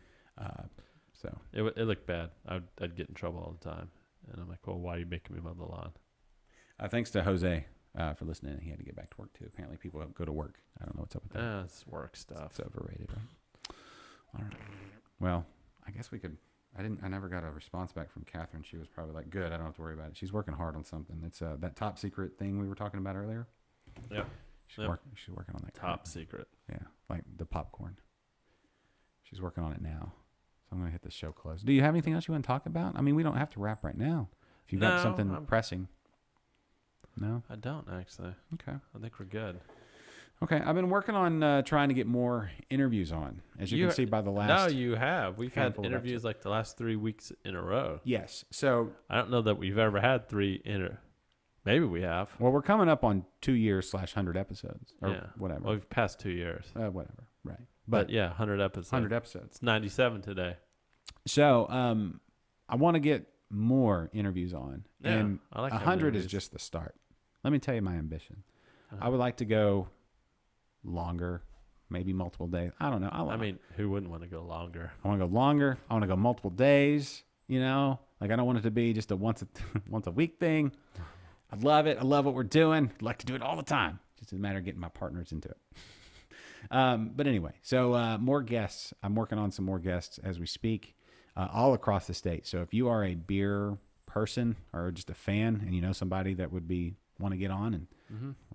So It looked bad. I'd get in trouble all the time, and I'm like, well, why are you making me mow the lawn? thanks to Jose for listening. He had to get back to work too. Apparently, people go to work. I don't know what's up with that. It's work stuff. It's overrated, right? All right. Well, I guess we could. I never got a response back from Catherine. She was probably like, "Good, I don't have to worry about it." She's working hard on something. It's that top secret thing we were talking about earlier. Yep. She's working on that. Top secret. Yeah, like the popcorn. She's working on it now. So I'm gonna hit the show close. Do you have anything else you want to talk about? I mean, we don't have to wrap right now. If you've got No, something pressing. No. I don't actually. Okay. I think we're good. Okay, I've been working on trying to get more interviews on, as you can see by the last. No, you have. We've had handful of interviews episodes. like the last 3 weeks in a row. Yes. So, I don't know that we've ever had Maybe we have. well, we're coming up on 2 years / 100 episodes or Yeah. whatever. Well, we've passed 2 years. Whatever. Right. But yeah, 100 episodes. 100 episodes. It's 97 today. So, I want to get more interviews on, Yeah, and I like having 100 is interviews. just the start. Let me tell you my ambition. Uh-huh. I would like to go longer, maybe multiple days. I don't know. I mean, who wouldn't want to go longer? I want to go longer. I want to go multiple days. Like I don't want it to be just a once a week thing. I love it. I love what we're doing. I'd like to do it all the time. Just a matter of getting my partners into it. But anyway, so more guests. I'm working on some more guests as we speak, all across the state. So if you are a beer person or just a fan, and you know somebody that would want to get on, and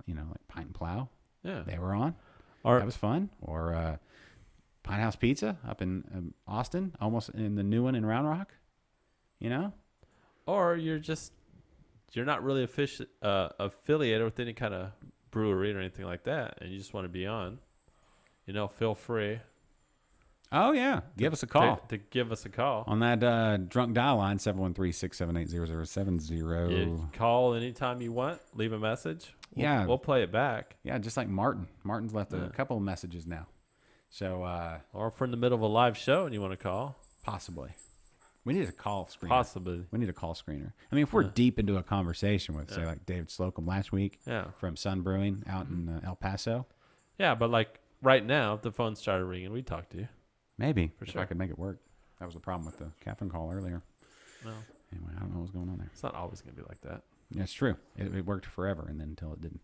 like Pint and Plow, Yeah. they were on. Or That was fun. Or Pine House Pizza up in Austin, almost in the new one in Round Rock. or you're not really affiliated with any kind of brewery or anything like that, and you just want to be on. Feel free Oh yeah, give us a call to give us a call. on that drunk dial line 713-678-0070. You call anytime you want. Leave a message. Yeah. We'll play it back. Yeah, just like Martin. Martin's left a couple of messages now. So Or if we're in the middle of a live show and you want to call, possibly. We need a call screener. possibly. We need a call screener. I mean, if we're deep into a conversation with, say, like David Slocum last week Yeah. from Sun Brewing out in El Paso, Yeah, but like right now, if the phone started ringing, we'd talk to you. maybe if sure. I could make it work. That was the problem with the Catherine call earlier. No, Anyway, I don't know what's going on there. it's not always going to be like that. Yeah, it's true. It worked forever, and then until it didn't.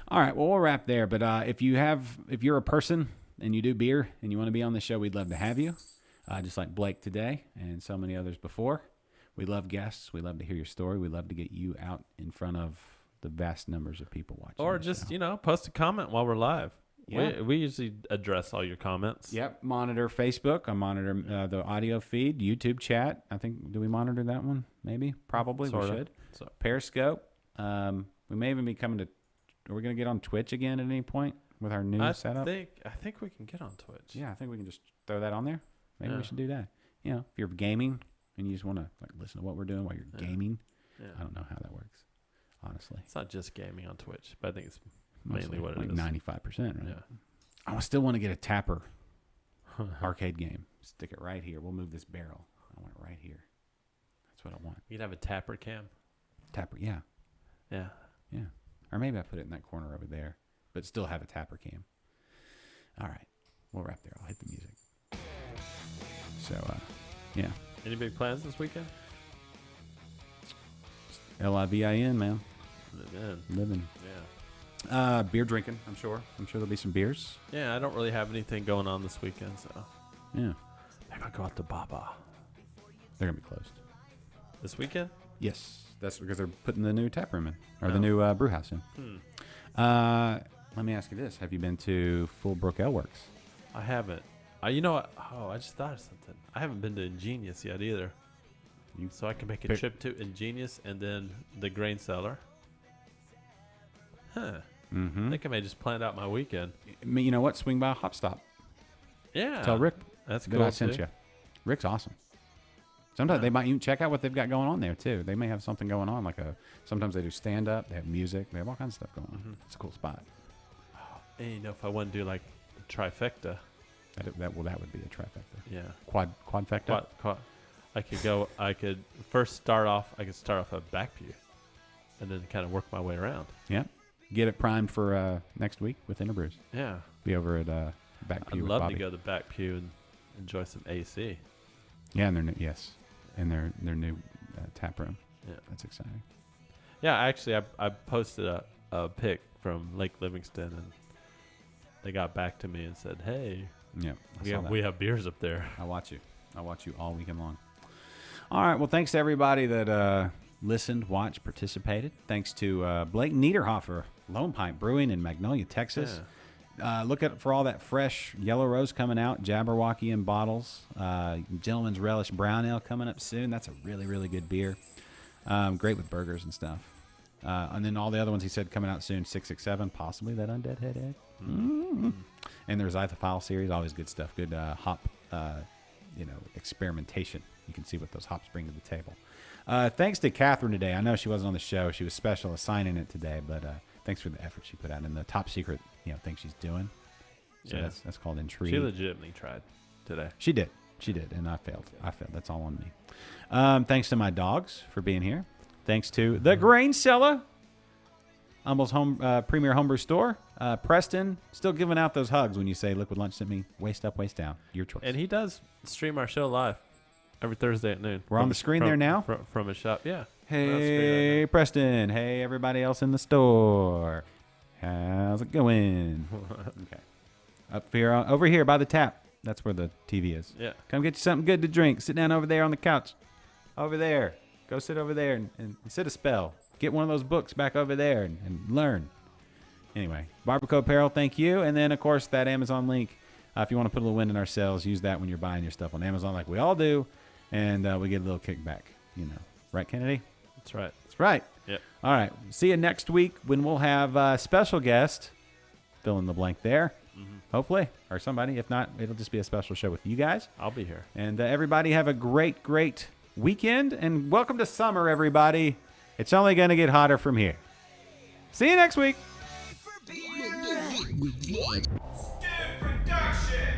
All right, well, we'll wrap there. But if you're a person and you do beer and you want to be on the show, we'd love to have you. Just like Blake today and so many others before. We love guests. We love to hear your story. We love to get you out in front of the vast numbers of people watching. Or the just, show. Post a comment while we're live. Yeah. We usually address all your comments. Yep, monitor Facebook. I monitor the audio feed, YouTube chat. I think, do we monitor that one? Maybe, probably. Sorta. We should. So, Periscope. We may even be coming to. Are we going to get on Twitch again at any point with our new setup? I think we can get on Twitch. Yeah, I think we can just throw that on there. Maybe Yeah. we should do that. If you're gaming and you just want to listen to what we're doing while you're gaming, Yeah. I don't know how that works, honestly. It's not just gaming on Twitch, but I think it's Mostly, mainly what it like is. 95%, right? Yeah. I still want to get a Tapper arcade game. Stick it right here. We'll move this barrel. I want it right here. That's what I want. You'd have a tapper cam. Tapper, yeah. Yeah. Yeah. Or maybe I put it in that corner over there, but still have a Tapper cam. All right. We'll wrap there. I'll hit the music. So, yeah. Any big plans this weekend? LIVIN, man. Man. Living. Yeah. Beer drinking, I'm sure. I'm sure there'll be some beers. Yeah, I don't really have anything going on this weekend, so Yeah. maybe I'll go out to Baba. They're going to be closed. This weekend? Yes. That's because they're putting the new tap room in, or the Oh. new brew house in. Let me ask you this: have you been to Fullbrook Ale Works? I haven't. You know what? Oh, I just thought of something. I haven't been to Ingenious yet either. So I can make a Pick- trip to Ingenious and then the Grain Cellar. Huh. Mm-hmm. I think I may just plan out my weekend. You know what? Swing by a Hop Stop. Yeah. Tell Rick That's that cool I sent too. you. Rick's awesome. Sometimes they might even check out what they've got going on there too. They may have something going on, sometimes they do stand up, they have music, they have all kinds of stuff going on. It's a cool spot. And you know, if I want to do like a trifecta, That would be a trifecta. yeah. Quadfecta. I could first start off at back pew, and then kind of work my way around. Yeah. Get it primed for next week with Interbrews. Yeah. Be over at Back I'd Pew with love Bobby. to go to the back pew and enjoy some AC. Yeah, and their new tap room. Yeah. That's exciting. Yeah, actually, I posted a pic from Lake Livingston, and they got back to me and said, "Hey, Yeah, we have beers up there." I watch you all weekend long. All right. Well, thanks to everybody that listened, watched, participated. Thanks to Blake Niederhofer, Lone Pint Brewing in Magnolia, Texas. Look at for all that fresh yellow rose coming out, Jabberwocky in bottles. Gentleman's Relish Brown Ale coming up soon. That's a really, really good beer. Great with burgers and stuff. And then all the other ones he said coming out soon, 667, possibly that Undead Head Egg. Mm-hmm. And there's Ithophile series, always good stuff. Good hop, experimentation. You can see what those hops bring to the table. Thanks to Catherine today. I know she wasn't on the show. She was special assigning it today, but thanks for the effort she put out and the top secret, thing she's doing. So Yeah. that's called Intrigue. She legitimately tried today. She did, and I failed. That's all on me. Thanks to my dogs for being here. Thanks to the Grain Cellar, Humble's premier homebrew store. Preston, still giving out those hugs when you say Liquid Lunch sent me. Waist up, waist down. Your choice. And he does stream our show live every Thursday at noon. We're on the screen there now? From his shop. Yeah. Hey, right Preston. Hey, everybody else in the store. How's it going? Okay. Over here by the tap. That's where the TV is. Yeah. Come get you something good to drink. Sit down over there on the couch. Over there. Go sit over there and sit a spell. Get one of those books back over there and learn. Anyway, Barbacoa Apparel, thank you. And then, of course, that Amazon link. If you want to put a little wind in our sails, use that when you're buying your stuff on Amazon like we all do. And we get a little kickback, Right, Kennedy? That's right. That's right. Yep. All right. See you next week when we'll have a special guest. Fill in the blank there. Hopefully. Or somebody. If not, it'll just be a special show with you guys. I'll be here. And everybody have a great, great weekend. And welcome to summer, everybody. It's only going to get hotter from here. See you next week. Skip production.